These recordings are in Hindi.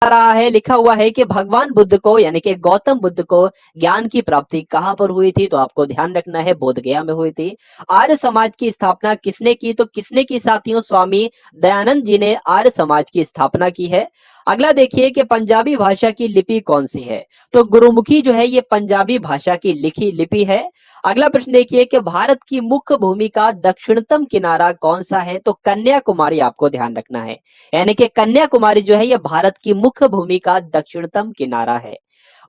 रहा है, लिखा हुआ है कि भगवान बुद्ध को यानी कि गौतम बुद्ध को ज्ञान की प्राप्ति कहां पर हुई थी? तो आपको ध्यान रखना है बोध गया में हुई थी। आर्य समाज की स्थापना किसने की? तो किसने की साथियों? स्वामी दयानंद जी ने आर्य समाज की स्थापना की है। अगला देखिए कि पंजाबी भाषा की लिपि कौन सी है? तो गुरुमुखी जो है ये पंजाबी भाषा की लिखी लिपि है। अगला प्रश्न देखिए कि भारत की मुख्य भूमि का दक्षिणतम किनारा कौन सा है? तो कन्याकुमारी आपको ध्यान रखना है, यानी कि कन्याकुमारी जो है यह भारत की मुख्य भूमि का दक्षिणतम किनारा है।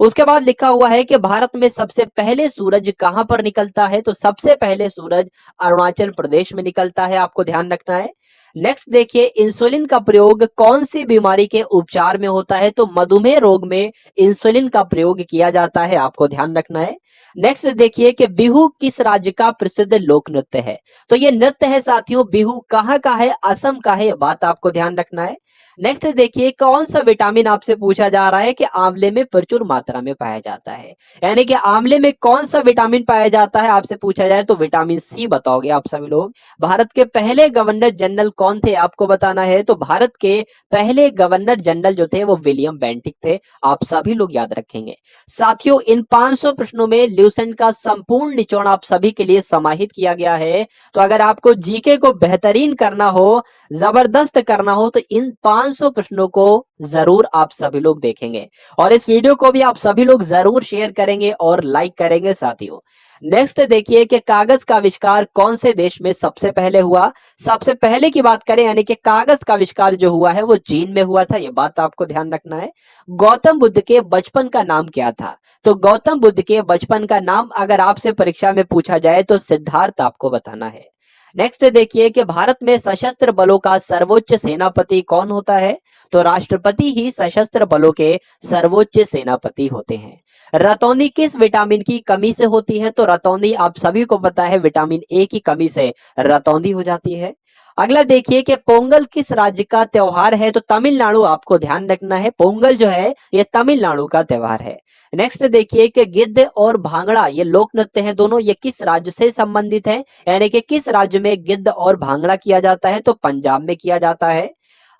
उसके बाद लिखा हुआ है कि भारत में सबसे पहले सूरज कहां पर निकलता है? तो सबसे पहले सूरज अरुणाचल प्रदेश में निकलता है, आपको ध्यान रखना है। नेक्स्ट देखिए, इंसुलिन का प्रयोग कौन सी बीमारी के उपचार में होता है? तो मधुमेह रोग में इंसुलिन का प्रयोग किया जाता है, आपको ध्यान रखना है। नेक्स्ट देखिए कि बिहू किस राज्य का प्रसिद्ध लोक नृत्य है? तो ये नृत्य है साथियों बिहू कहाँ का है? असम का है, बात आपको ध्यान रखना है। नेक्स्ट देखिए, कौन सा विटामिन आपसे पूछा जा रहा है कि आंवले में प्रचुर मात्रा में पाया जाता है, यानी कि आंवले में कौन सा विटामिन पाया जाता है आपसे पूछा जाए तो विटामिन सी बताओगे आप सभी लोग। भारत के पहले गवर्नर जनरल कौन थे आपको बताना है? तो भारत के पहले गवर्नर जनरल जो थे वो विलियम बेंटिक थे, आप सभी लोग याद रखेंगे। साथियों इन 500 प्रश्नों में ल्यूसेंट का संपूर्ण निचोड़ आप सभी के लिए समाहित किया गया है। तो अगर आपको जीके को बेहतरीन करना हो, जबरदस्त करना हो, तो इन 500 प्रश्नों को जरूर आप सभी लोग देखेंगे और इस वीडियो को भी आप सभी लोग जरूर शेयर करेंगे और लाइक करेंगे साथियों। नेक्स्ट देखिए कि कागज का आविष्कार कौन से देश में सबसे पहले हुआ? सबसे पहले की बात करें यानी कि कागज का आविष्कार जो हुआ है वो चीन में हुआ था, ये बात आपको ध्यान रखना है। गौतम बुद्ध के बचपन का नाम क्या था? तो गौतम बुद्ध के बचपन का नाम अगर आपसे परीक्षा में पूछा जाए तो सिद्धार्थ आपको बताना है। नेक्स्ट देखिए कि भारत में सशस्त्र बलों का सर्वोच्च सेनापति कौन होता है? तो राष्ट्रपति ही सशस्त्र बलों के सर्वोच्च सेनापति होते हैं। रतौंधी किस विटामिन की कमी से होती है? तो रतौंधी आप सभी को पता है विटामिन ए की कमी से रतौंधी हो जाती है। अगला देखिए कि पोंगल किस राज्य का त्योहार है? तो तमिलनाडु, आपको ध्यान रखना है पोंगल जो है ये तमिलनाडु का त्योहार है। नेक्स्ट देखिए कि गिद्ध और भांगड़ा ये लोक नृत्य है दोनों, ये किस राज्य से संबंधित है? यानी कि किस राज्य में गिद्ध और भांगड़ा किया जाता है? तो पंजाब में किया जाता है।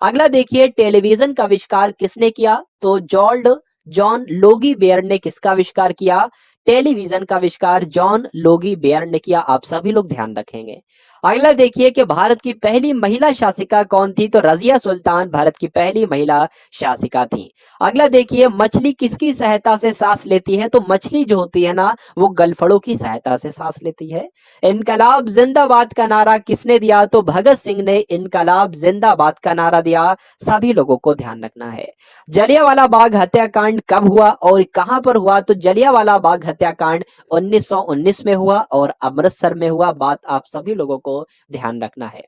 अगला देखिए टेलीविजन का आविष्कार किसने किया? तो जॉर्ज जॉन लोगी बेयर ने किसका आविष्कार किया? टेलीविजन का आविष्कार जॉन लोगी बेयर ने किया, आप सभी लोग ध्यान रखेंगे। अगला देखिए कि भारत की पहली महिला शासिका कौन थी? तो रजिया सुल्तान भारत की पहली महिला शासिका थी। अगला देखिए मछली किसकी सहायता से सांस लेती है? तो मछली जो होती है ना वो गलफड़ों की सहायता से सांस लेती है। इनकलाब जिंदाबाद का नारा किसने दिया? तो भगत सिंह ने इनकलाब जिंदाबाद का नारा दिया, सभी लोगों को ध्यान रखना है। जलियांवाला बाग हत्याकांड कब हुआ और कहां पर हुआ? तो जलियांवाला बाग हत्याकांड 1919 में हुआ और अमृतसर में हुआ, बात आप सभी लोगों को ध्यान रखना है।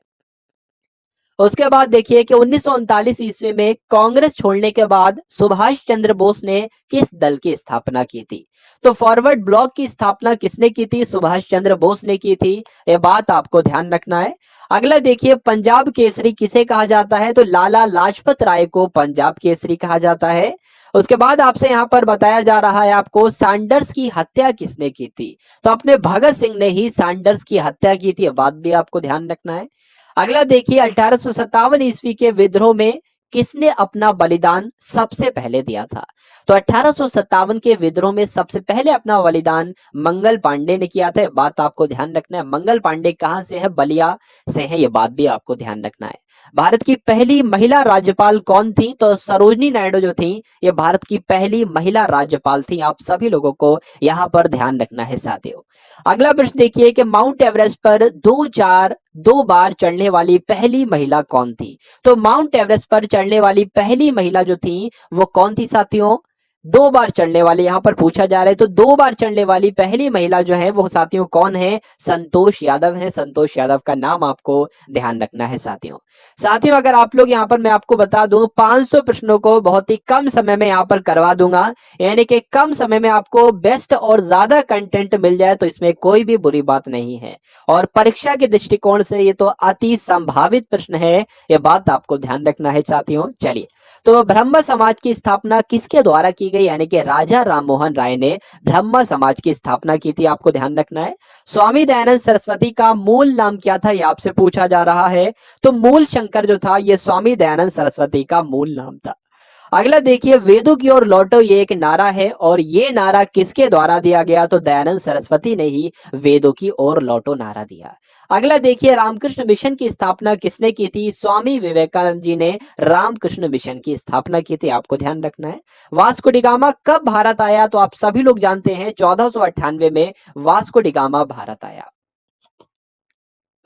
उसके बाद देखिए कि 1939 ईस्वी में कांग्रेस छोड़ने के बाद सुभाष चंद्र बोस ने किस दल की स्थापना की थी? तो फॉरवर्ड ब्लॉक की स्थापना किसने की थी? सुभाष चंद्र बोस ने की थी, ये बात आपको ध्यान रखना है। अगला देखिए पंजाब केसरी किसे कहा जाता है? तो लाला लाजपत राय को पंजाब केसरी कहा जाता है। उसके बाद आपसे यहाँ पर बताया जा रहा है आपको सैंडर्स की हत्या किसने की थी? तो अपने भगत सिंह ने ही सैंडर्स की हत्या की थी, बात भी आपको ध्यान रखना है। अगला देखिए 1857 ईस्वी के विद्रोह में किसने अपना बलिदान सबसे पहले दिया था? तो 1857 के विद्रोह में सबसे पहले अपना बलिदान मंगल पांडे ने किया था, बात आपको ध्यान रखना है। मंगल पांडे कहां से है? बलिया से है, ये बात भी आपको ध्यान रखना है। भारत की पहली महिला राज्यपाल कौन थी? तो सरोजनी नायडू जो थी ये भारत की पहली महिला राज्यपाल थी, आप सभी लोगों को यहाँ पर ध्यान रखना है साथियों। अगला प्रश्न देखिए कि माउंट एवरेस्ट पर दो बार चढ़ने वाली पहली महिला कौन थी? तो माउंट एवरेस्ट पर चढ़ने वाली पहली महिला जो थी वो कौन थी साथियों? 2 बार चढ़ने वाली, यहां पर पूछा जा रहा है तो 2 बार चढ़ने वाली पहली महिला जो है वो साथियों कौन है? संतोष यादव है, संतोष यादव का नाम आपको ध्यान रखना है साथियों। साथियों अगर आप लोग यहाँ पर मैं आपको बता दूं 500 प्रश्नों को बहुत ही कम समय में यहाँ पर करवा दूंगा, यानी कि कम समय में आपको बेस्ट और ज्यादा कंटेंट मिल जाए तो इसमें कोई भी बुरी बात नहीं है और परीक्षा के दृष्टिकोण से ये तो अति संभावित प्रश्न है, ये बात आपको ध्यान रखना है साथियों। चलिए तो ब्रह्म समाज की स्थापना किसके द्वारा की गई? यानी कि राजा राममोहन राय ने ब्रह्म समाज की स्थापना की थी, आपको ध्यान रखना है। स्वामी दयानंद सरस्वती का मूल नाम क्या था? ये आपसे पूछा जा रहा है। तो मूल शंकर जो था ये स्वामी दयानंद सरस्वती का मूल नाम था। अगला देखिए, वेदों की ओर लौटो, ये एक नारा है और ये नारा किसके द्वारा दिया गया? तो दयानंद सरस्वती ने ही वेदों की ओर लौटो नारा दिया। अगला देखिए, रामकृष्ण मिशन की स्थापना किसने की थी? स्वामी विवेकानंद जी ने रामकृष्ण मिशन की स्थापना की थी, आपको ध्यान रखना है। वास्को डी गामा कब भारत आया? तो आप सभी लोग जानते हैं 1498 में वास्को डी गामा भारत आया।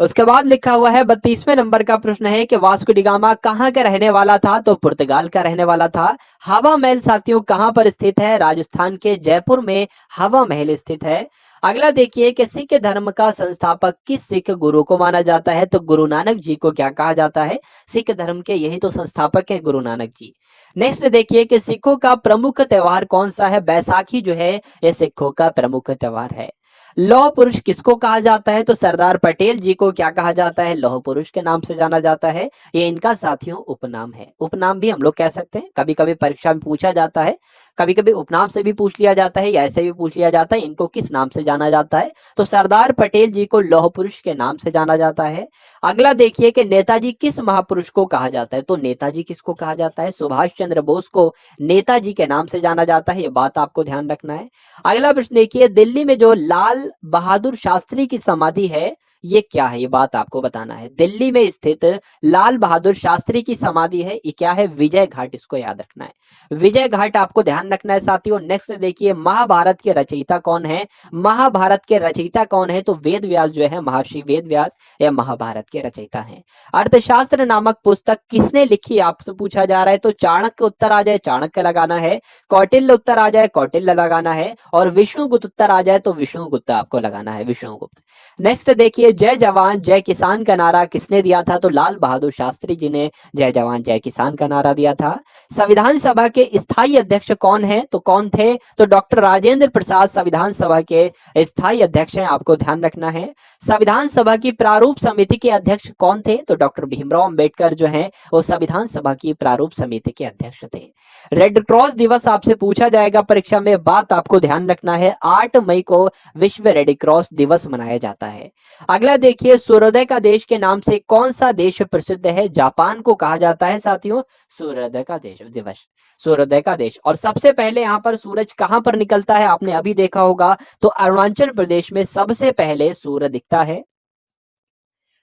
उसके बाद लिखा हुआ है 32वें नंबर का प्रश्न है कि वास्को डी गामा कहाँ का रहने वाला था? तो पुर्तगाल का रहने वाला था। हवा महल साथियों कहाँ पर स्थित है? राजस्थान के जयपुर में हवा महल स्थित है। अगला देखिए कि सिख धर्म का संस्थापक किस सिख गुरु को माना जाता है? तो गुरु नानक जी को क्या कहा जाता है? सिख धर्म के यही तो संस्थापक है, गुरु नानक जी। नेक्स्ट देखिए कि सिखों का प्रमुख त्योहार कौन सा है? बैसाखी जो है ये सिखों का प्रमुख त्योहार है। लौह पुरुष किसको कहा जाता है? तो सरदार पटेल जी को क्या कहा जाता है? लौह पुरुष के नाम से जाना जाता है। ये इनका साथियों उपनाम है, उपनाम भी हम लोग कह सकते हैं। कभी कभी परीक्षा में पूछा जाता है, कभी कभी उपनाम से भी पूछ लिया जाता है या ऐसे भी पूछ लिया जाता है, इनको किस नाम से जाना जाता है? तो सरदार पटेल जी को लौह पुरुष के नाम से जाना जाता है। अगला देखिए कि नेताजी किस महापुरुष को कहा जाता है? तो नेताजी किसको कहा जाता है? सुभाष चंद्र बोस को नेताजी के नाम से जाना जाता है, ये बात आपको ध्यान रखना है। अगला प्रश्न देखिए, दिल्ली में जो लाल बहादुर शास्त्री की समाधि है ये क्या है? ये बात आपको बताना है। दिल्ली में स्थित लाल बहादुर शास्त्री की समाधि है, ये क्या है? विजय घाट, इसको याद रखना है। विजय घाट आपको ध्यान रखना है साथियों। नेक्स्ट देखिए, महाभारत के रचयिता कौन है? महाभारत के रचयिता कौन है? तो वेद व्यास जो है, महर्षि वेद व्यास या महाभारत के रचयिता हैं। अर्थशास्त्र नामक पुस्तक किसने लिखी? आपसे पूछा जा रहा है। तो चाणक्य उत्तर आ जाए, चाणक्य लगाना है। कौटिल्य उत्तर आ जाए, कौटिल्य लगाना है। और विष्णुगुप्त उत्तर आ जाए तो विष्णुगुप्त आपको लगाना है, विष्णुगुप्त। नेक्स्ट देखिए, जय जवान जय किसान का नारा किसने दिया था? तो लाल बहादुर शास्त्री जी ने जय जवान जय किसान का नारा दिया था। संविधान सभा के स्थायी अध्यक्ष कौन है? तो कौन थे? तो डॉक्टर राजेंद्र प्रसाद संविधान सभा के स्थायी अध्यक्ष हैं, आपको ध्यान रखना है। संविधान सभा की प्रारूप समिति के अध्यक्ष कौन थे? तो डॉक्टर भीमराव अंबेडकर जो है वो संविधान सभा की प्रारूप समिति के अध्यक्ष थे। रेड क्रॉस दिवस आपसे पूछा जाएगा परीक्षा में, बात आपको ध्यान रखना है। 8 मई को विश्व रेड क्रॉस दिवस मनाया जाता है। अगला देखिए, सूर्योदय का देश के नाम से कौन सा देश प्रसिद्ध है? जापान को कहा जाता है साथियों सूर्योदय का देश दिवस, सूर्योदय का देश। और सबसे पहले यहाँ पर सूरज कहां पर निकलता है? आपने अभी देखा होगा, तो अरुणाचल प्रदेश में सबसे पहले सूर्य दिखता है।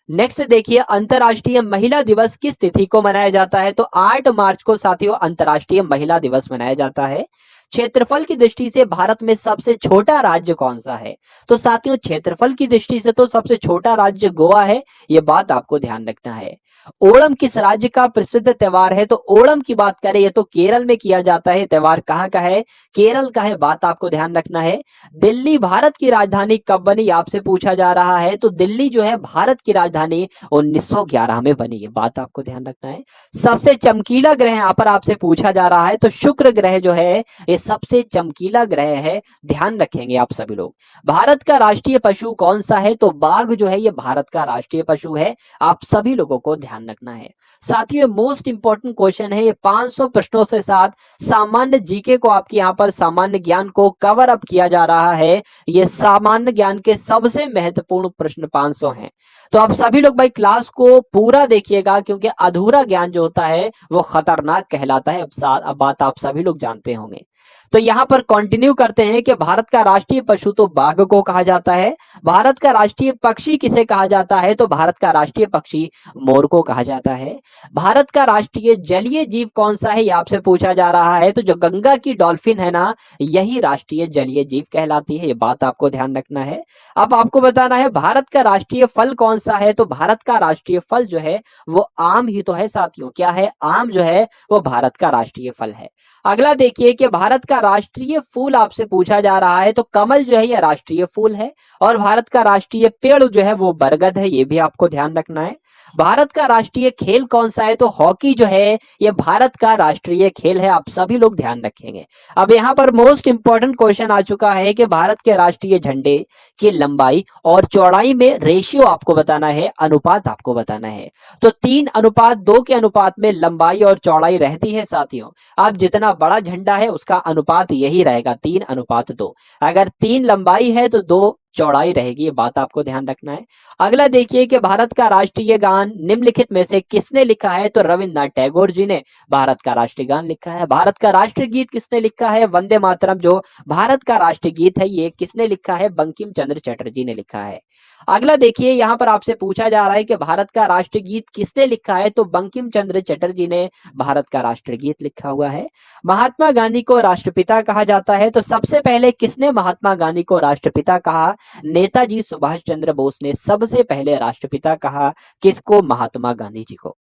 नेक्स्ट देखिए, अंतरराष्ट्रीय महिला दिवस किस तिथि को मनाया जाता है? तो 8 मार्च को साथियों अंतरराष्ट्रीय महिला दिवस मनाया जाता है। क्षेत्रफल की दृष्टि से भारत में सबसे छोटा राज्य कौन सा है? तो साथियों क्षेत्रफल की दृष्टि से तो सबसे छोटा राज्य गोवा है, यह बात आपको ध्यान रखना है। ओणम किस राज्य का प्रसिद्ध त्योहार है? तो ओणम की बात करें ये तो केरल में किया जाता है। त्योहार कहाँ का है? केरल का है, बात आपको ध्यान रखना है। दिल्ली भारत की राजधानी कब बनी? आपसे पूछा जा रहा है। तो दिल्ली जो है भारत की राजधानी 1911 में बनी है, बात आपको ध्यान रखना है। सबसे चमकीला ग्रह यहाँ पर आपसे पूछा जा रहा है, तो शुक्र ग्रह जो है ये सबसे चमकीला ग्रह है, ध्यान रखेंगे आप सभी लोग। भारत का राष्ट्रीय पशु कौन सा है? तो बाघ जो है ये भारत का राष्ट्रीय पशु है, आप सभी लोगों को ध्यान रखना है। साथियों मोस्ट इंपॉर्टेंट क्वेश्चन है, ये 500 प्रश्नों से साथ सामान्य जीके को आपके यहाँ पर सामान्य ज्ञान को कवर अप किया जा रहा है। ये सामान्य ज्ञान के सबसे महत्वपूर्ण प्रश्न 500 हैं, तो आप सभी लोग भाई क्लास को पूरा देखिएगा, क्योंकि अधूरा ज्ञान जो होता है वो खतरनाक कहलाता है। अब बात आप सभी लोग जानते होंगे। तो यहाँ पर कंटिन्यू करते हैं कि भारत का राष्ट्रीय पशु तो बाघ को कहा जाता है। भारत का राष्ट्रीय पक्षी किसे कहा जाता है? तो भारत का राष्ट्रीय पक्षी मोर को कहा जाता है। भारत का राष्ट्रीय जलीय जीव कौन सा है, ये आपसे पूछा जा रहा है। तो जो गंगा की डॉल्फिन है ना, यही राष्ट्रीय जलीय जीव कहलाती है, ये बात आपको ध्यान रखना है। अब आपको बताना है भारत का राष्ट्रीय फल कौन सा है? तो भारत का राष्ट्रीय फल जो है वो आम ही तो है साथियों। क्या है? आम जो है वो भारत का राष्ट्रीय फल है। अगला देखिए कि भारत का राष्ट्रीय फूल आपसे पूछा जा रहा है, तो कमल जो है ये राष्ट्रीय फूल है। और भारत का राष्ट्रीय पेड़ जो है वो बरगद है, ये भी आपको ध्यान रखना है। भारत का राष्ट्रीय खेल कौन सा है? तो हॉकी जो है ये भारत का राष्ट्रीय खेल है, आप सभी लोग ध्यान रखेंगे। अब यहाँ पर मोस्ट इंपॉर्टेंट क्वेश्चन आ चुका है कि भारत के राष्ट्रीय झंडे की लंबाई और चौड़ाई में रेशियो आपको बताना है, अनुपात आपको बताना है। तो 3:2 के अनुपात में लंबाई और चौड़ाई रहती है साथियों। अब जितना बड़ा झंडा है उसका अनुपात यही रहेगा, 3:2। अगर 3 लंबाई है तो 2 चौड़ाई रहेगी, ये बात आपको ध्यान रखना है। अगला देखिए कि भारत का राष्ट्रीय गान निम्नलिखित में से किसने लिखा है? तो रविन्द्रनाथ टैगोर जी ने भारत का राष्ट्रीय गान लिखा है। भारत का राष्ट्रीय गीत किसने लिखा है? वंदे मातरम जो भारत का राष्ट्रीय गीत है, ये किसने लिखा है? बंकिम चंद्र चटर्जी ने लिखा है। अगला देखिए, यहाँ पर आपसे पूछा जा रहा है कि भारत का राष्ट्रीय गीत किसने लिखा है? तो बंकिम चंद्र चटर्जी ने भारत का राष्ट्रीय गीत लिखा हुआ है। महात्मा गांधी को राष्ट्रपिता कहा जाता है, तो सबसे पहले किसने महात्मा गांधी को राष्ट्रपिता कहा? नेताजी सुभाष चंद्र बोस ने सबसे पहले राष्ट्रपिता कहा। किसको? महात्मा गांधी जी को।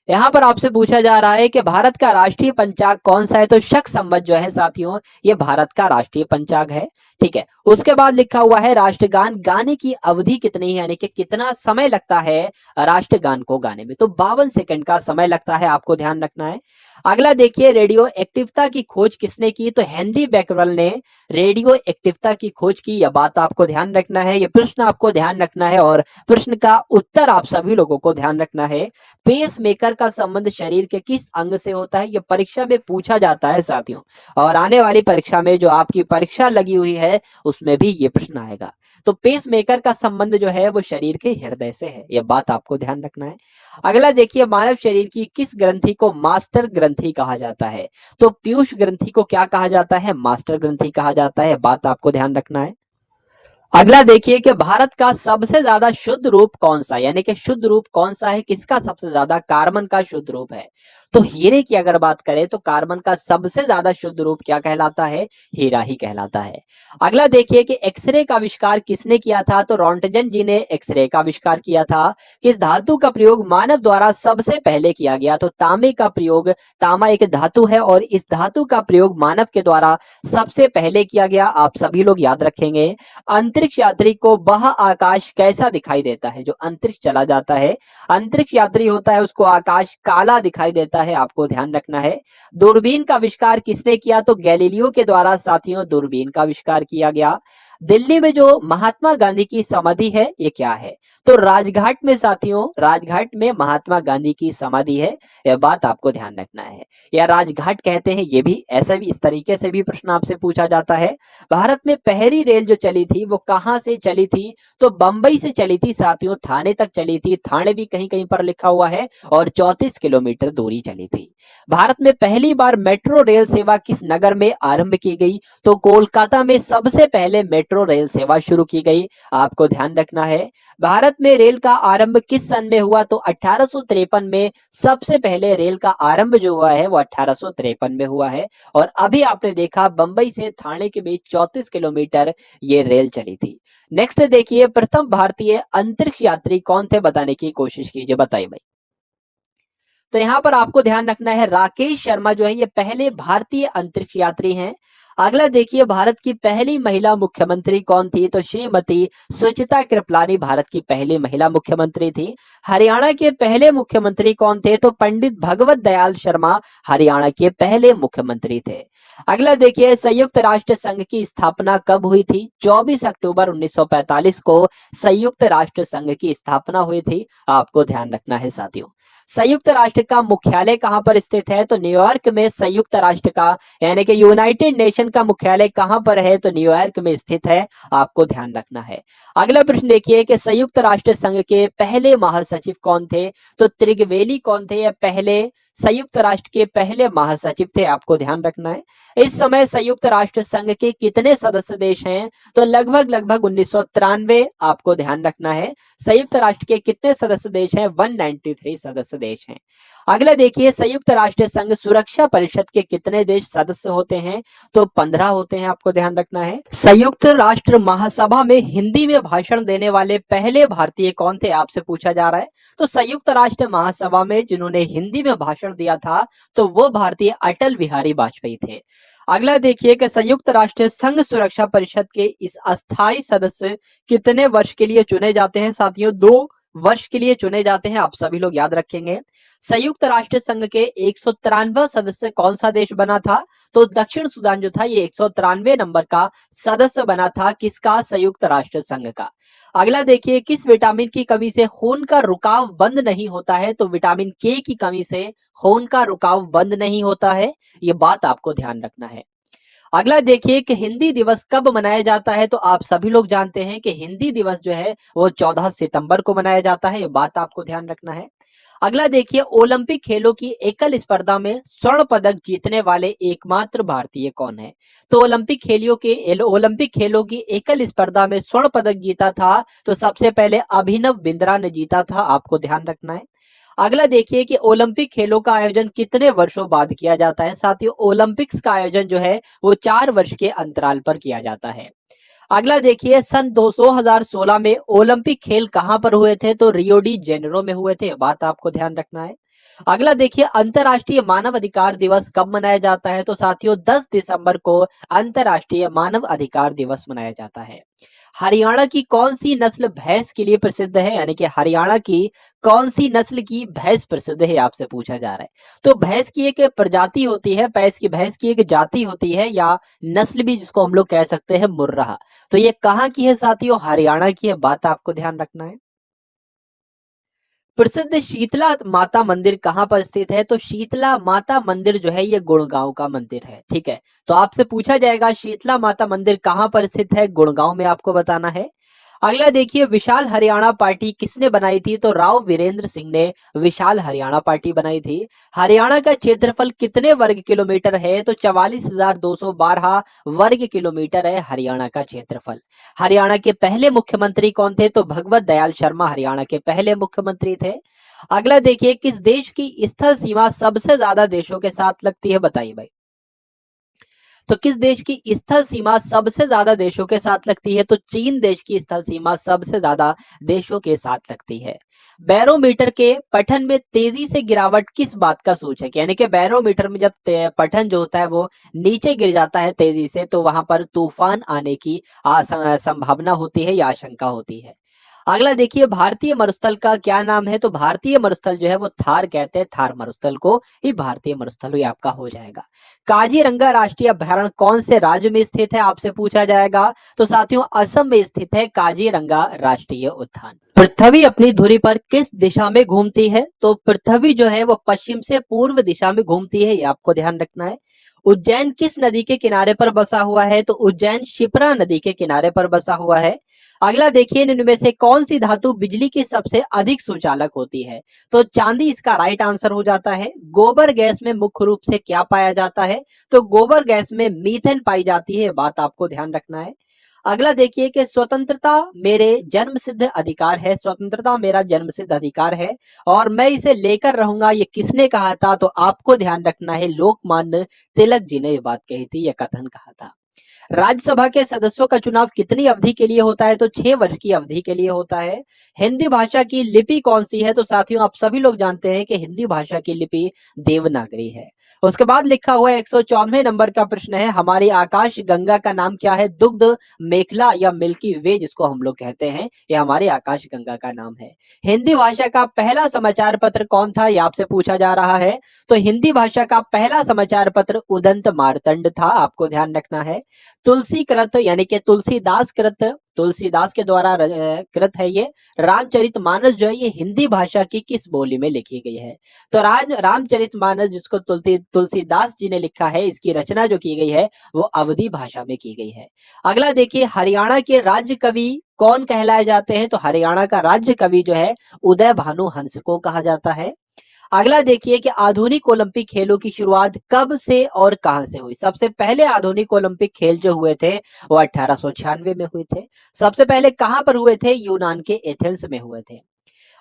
यहाँ पर आपसे पूछा जा रहा है कि भारत का राष्ट्रीय पंचांग कौन सा है? तो शक संवत जो है साथियों, ये भारत का राष्ट्रीय पंचांग है। ठीक है, उसके बाद लिखा हुआ है राष्ट्रगान गाने की अवधि कितनी है, यानी कि कितना समय लगता है राष्ट्रगान को गाने में? तो 52 सेकंड का समय लगता है, आपको ध्यान रखना है। अगला देखिए, रेडियो एक्टिवता की खोज किसने की? तो हेनरी बैकवेल ने रेडियो एक्टिवता की खोज की। यह बात आपको ध्यान रखना है, यह प्रश्न आपको ध्यान रखना है और प्रश्न का उत्तर आप सभी लोगों को ध्यान रखना है। पेस मेकर का संबंध शरीर के किस अंग से होता है? यह परीक्षा में पूछा जाता है साथियों, और आने वाली परीक्षा में जो आपकी परीक्षा लगी हुई है उसमें भी ये प्रश्न आएगा। तो पेस मेकर का संबंध जो है वो शरीर के हृदय से है, यह बात आपको ध्यान रखना है। अगला देखिए, मानव शरीर की किस ग्रंथि को मास्टर ग्रंथि कहा जाता है? तो पीयूष ग्रंथि को क्या कहा जाता है? मास्टर ग्रंथि कहा जाता है, बात आपको ध्यान रखना है। अगला देखिए कि भारत का सबसे ज्यादा शुद्ध रूप कौन सा है, यानी कि शुद्ध रूप कौन सा है, किसका सबसे ज्यादा? कार्बन का शुद्ध रूप है। तो हीरे की अगर बात करें तो कार्बन का सबसे ज्यादा शुद्ध रूप क्या कहलाता है? हीरा ही कहलाता है। अगला देखिए कि एक्सरे का आविष्कार किसने किया था? तो रॉन्टजन जी ने एक्सरे का आविष्कार किया था। किस धातु का प्रयोग मानव द्वारा सबसे पहले किया गया? तो तांबे का प्रयोग। तांबा एक धातु है और इस धातु का प्रयोग मानव के द्वारा सबसे पहले किया गया, आप सभी लोग याद रखेंगे। अंतरिक्ष यात्री को वह आकाश कैसा दिखाई देता है? जो अंतरिक्ष चला जाता है, अंतरिक्ष यात्री होता है, उसको आकाश काला दिखाई देता है, आपको ध्यान रखना है। दूरबीन का आविष्कार किसने किया? तो गैलीलियो के द्वारा साथियों दूरबीन का आविष्कार किया गया। दिल्ली में जो महात्मा गांधी की समाधि है ये क्या है? तो राजघाट में साथियों, राजघाट में महात्मा गांधी की समाधि है, यह बात आपको ध्यान रखना है। या राजघाट कहते हैं, ये भी ऐसा भी इस तरीके से भी प्रश्न आपसे पूछा जाता है। भारत में पहली रेल जो चली थी वो कहां से चली थी? तो बंबई से चली थी साथियों, थाने तक चली थी, थाने भी कहीं कहीं पर लिखा हुआ है, और 34 किलोमीटर दूरी चली थी। भारत में पहली बार मेट्रो रेल सेवा किस नगर में आरंभ की गई? तो कोलकाता में सबसे पहले मेट्रो रेल सेवा शुरू की गई, आपको ध्यान रखना है। भारत में रेल का आरंभ किस सन में हुआ? तो 1853 में सबसे पहले रेल का आरंभ जो हुआ है वो 1853 में हुआ है। और अभी आपने देखा बंबई से थाने के बीच 34 किलोमीटर ये रेल चली थी। नेक्स्ट देखिए, प्रथम भारतीय अंतरिक्ष यात्री कौन थे? बताने की कोशिश कीजिए, बताइए भाई। तो यहाँ पर आपको ध्यान रखना है, राकेश शर्मा जो है ये पहले भारतीय अंतरिक्ष यात्री हैं। अगला देखिए, भारत की पहली महिला मुख्यमंत्री कौन थी? तो श्रीमती सुचिता कृपलानी भारत की पहली महिला मुख्यमंत्री थी। हरियाणा के पहले मुख्यमंत्री कौन थे? तो पंडित भगवत दयाल शर्मा हरियाणा के पहले मुख्यमंत्री थे। अगला देखिए, संयुक्त राष्ट्र संघ की स्थापना कब हुई थी? 24 अक्टूबर 1945 को संयुक्त राष्ट्र संघ की स्थापना हुई थी, आपको ध्यान रखना है साथियों। संयुक्त राष्ट्र का मुख्यालय कहां पर स्थित है? तो न्यूयॉर्क में संयुक्त राष्ट्र का, यानी कि यूनाइटेड नेशन का मुख्यालय कहां पर है? तो न्यूयॉर्क में स्थित है, आपको ध्यान रखना है। अगला प्रश्न देखिए कि संयुक्त राष्ट्र संघ के पहले महासचिव कौन थे? तो त्रिगवेली कौन थे? या पहले संयुक्त राष्ट्र के पहले महासचिव थे, आपको ध्यान रखना है। इस समय संयुक्त राष्ट्र संघ के कितने सदस्य देश हैं? तो लगभग लगभग 1993, आपको ध्यान रखना है। संयुक्त राष्ट्र के कितने सदस्य देश हैं? 193 सदस्य देश हैं। अगला देखिए, संयुक्त राष्ट्र संघ सुरक्षा परिषद के कितने देश सदस्य होते हैं? तो 15 होते हैं, आपको ध्यान रखना है। संयुक्त राष्ट्र महासभा में हिंदी में भाषण देने वाले पहले भारतीय कौन थे, आपसे पूछा जा रहा है। तो संयुक्त राष्ट्र महासभा में जिन्होंने हिंदी में भाषण दिया था तो वो भारतीय अटल बिहारी वाजपेयी थे। अगला देखिए कि संयुक्त राष्ट्र संघ सुरक्षा परिषद के इस अस्थायी सदस्य कितने वर्ष के लिए चुने जाते हैं? साथियों 2 वर्ष के लिए चुने जाते हैं, आप सभी लोग याद रखेंगे। संयुक्त राष्ट्र संघ के 193 सदस्य कौन सा देश बना था? तो दक्षिण सूडान जो था ये 193 नंबर का सदस्य बना था, किसका? संयुक्त राष्ट्र संघ का। अगला देखिए, किस विटामिन की कमी से खून का रुकाव बंद नहीं होता है? तो विटामिन के की कमी से खून का रुकाव बंद नहीं होता है, ये बात आपको ध्यान रखना है। अगला देखिए कि हिंदी दिवस कब मनाया जाता है, तो आप सभी लोग जानते हैं कि हिंदी दिवस जो है वो 14 सितंबर को मनाया जाता है, ये बात आपको ध्यान रखना है। अगला देखिए, ओलंपिक खेलों की एकल स्पर्धा में स्वर्ण पदक जीतने वाले एकमात्र भारतीय कौन है? तो ओलंपिक खेलों की एकल स्पर्धा में स्वर्ण पदक जीता था तो सबसे पहले अभिनव बिंद्रा ने जीता था, आपको ध्यान रखना है। अगला देखिए कि ओलंपिक खेलों का आयोजन कितने वर्षों बाद किया जाता है। साथियों, ओलंपिक्स का आयोजन जो है वो 4 वर्ष के अंतराल पर किया जाता है। अगला देखिए, सन 2016 में ओलंपिक खेल कहां पर हुए थे, तो रियो डी जेनेरो में हुए थे, बात आपको ध्यान रखना है। अगला देखिए, अंतर्राष्ट्रीय मानव अधिकार दिवस कब मनाया जाता है, तो साथियों 10 दिसंबर को अंतर्राष्ट्रीय मानव अधिकार दिवस मनाया जाता है। हरियाणा की कौन सी नस्ल भैंस के लिए प्रसिद्ध है, यानी कि हरियाणा की कौन सी नस्ल की भैंस प्रसिद्ध है, आपसे पूछा जा रहा है। तो भैंस की एक प्रजाति होती है, भैंस की एक जाति होती है या नस्ल भी जिसको हम लोग कह सकते हैं मुर्राह। तो ये कहाँ की है साथियों, हरियाणा की है, बात आपको ध्यान रखना है। प्रसिद्ध शीतला माता मंदिर कहाँ पर स्थित है, तो शीतला माता मंदिर जो है ये गुड़गांव का मंदिर है, ठीक है। तो आपसे पूछा जाएगा शीतला माता मंदिर कहाँ पर स्थित है, गुड़गांव में आपको बताना है। अगला देखिए, विशाल हरियाणा पार्टी किसने बनाई थी, तो राव वीरेंद्र सिंह ने विशाल हरियाणा पार्टी बनाई थी। हरियाणा का क्षेत्रफल कितने वर्ग किलोमीटर है, तो 44,212 वर्ग किलोमीटर है हरियाणा का क्षेत्रफल। हरियाणा के पहले मुख्यमंत्री कौन थे, तो भगवत दयाल शर्मा हरियाणा के पहले मुख्यमंत्री थे। अगला देखिए, किस देश की स्थल सीमा सबसे ज्यादा देशों के साथ लगती है, बताइए भाई। तो किस देश की स्थल सीमा सबसे ज्यादा देशों के साथ लगती है, तो चीन देश की स्थल सीमा सबसे ज्यादा देशों के साथ लगती है। बैरोमीटर के पठन में तेजी से गिरावट किस बात का सूचक है, यानी कि बैरोमीटर में जब पठन जो होता है वो नीचे गिर जाता है तेजी से, तो वहां पर तूफान आने की संभावना होती है या आशंका होती है। अगला देखिए, भारतीय मरुस्थल का क्या नाम है, तो भारतीय मरुस्थल जो है वो थार कहते हैं, थार मरुस्थल को ही भारतीय मरुस्थल ही आपका हो जाएगा। काजीरंगा राष्ट्रीय अभयारण्य कौन से राज्य में स्थित है, आपसे पूछा जाएगा। तो साथियों, असम में स्थित है काजीरंगा राष्ट्रीय उद्यान। पृथ्वी अपनी धुरी पर किस दिशा में घूमती है, तो पृथ्वी जो है वो पश्चिम से पूर्व दिशा में घूमती है, ये आपको ध्यान रखना है। उज्जैन किस नदी के किनारे पर बसा हुआ है, तो उज्जैन शिप्रा नदी के किनारे पर बसा हुआ है। अगला देखिए, इनमें से कौन सी धातु बिजली की सबसे अधिक सुचालक होती है, तो चांदी इसका राइट आंसर हो जाता है। गोबर गैस में मुख्य रूप से क्या पाया जाता है, तो गोबर गैस में मीथेन पाई जाती है, बात आपको ध्यान रखना है। अगला देखिए कि स्वतंत्रता मेरे जन्म सिद्ध अधिकार है, स्वतंत्रता मेरा जन्म सिद्ध अधिकार है और मैं इसे लेकर रहूंगा, ये किसने कहा था, तो आपको ध्यान रखना है लोकमान्य तिलक जी ने ये बात कही थी, यह कथन कहा था। राज्यसभा के सदस्यों का चुनाव कितनी अवधि के लिए होता है, तो 6 वर्ष की अवधि के लिए होता है। हिंदी भाषा की लिपि कौन सी है, तो साथियों आप सभी लोग जानते हैं कि हिंदी भाषा की लिपि देवनागरी है। उसके बाद लिखा हुआ 114वें नंबर का प्रश्न है, हमारी आकाश गंगा का नाम क्या है, दुग्ध मेखला या मिल्की वे जिसको हम लोग कहते हैं, ये हमारी आकाश गंगा का नाम है। हिंदी भाषा का पहला समाचार पत्र कौन था, ये आपसे पूछा जा रहा है। तो हिंदी भाषा का पहला समाचार पत्र उदंत मार्तंड था, आपको ध्यान रखना है। तुलसी कृत यानी कि तुलसीदास कृत, तुलसीदास के द्वारा कृत है ये। रामचरितमानस जो है ये हिंदी भाषा की किस बोली में लिखी गई है, तो रामचरितमानस जिसको तुलसीदास जी ने लिखा है, इसकी रचना जो की गई है वो अवधी भाषा में की गई है। अगला देखिए, हरियाणा के राज्य कवि कौन कहलाए जाते हैं, तो हरियाणा का राज्य कवि जो है उदय भानु हंस को कहा जाता है। अगला देखिए कि आधुनिक ओलंपिक खेलों की शुरुआत कब से और कहां से हुई। सबसे पहले आधुनिक ओलंपिक खेल जो हुए थे वो 1896 में हुए थे। सबसे पहले कहां पर हुए थे, यूनान के एथेंस में हुए थे।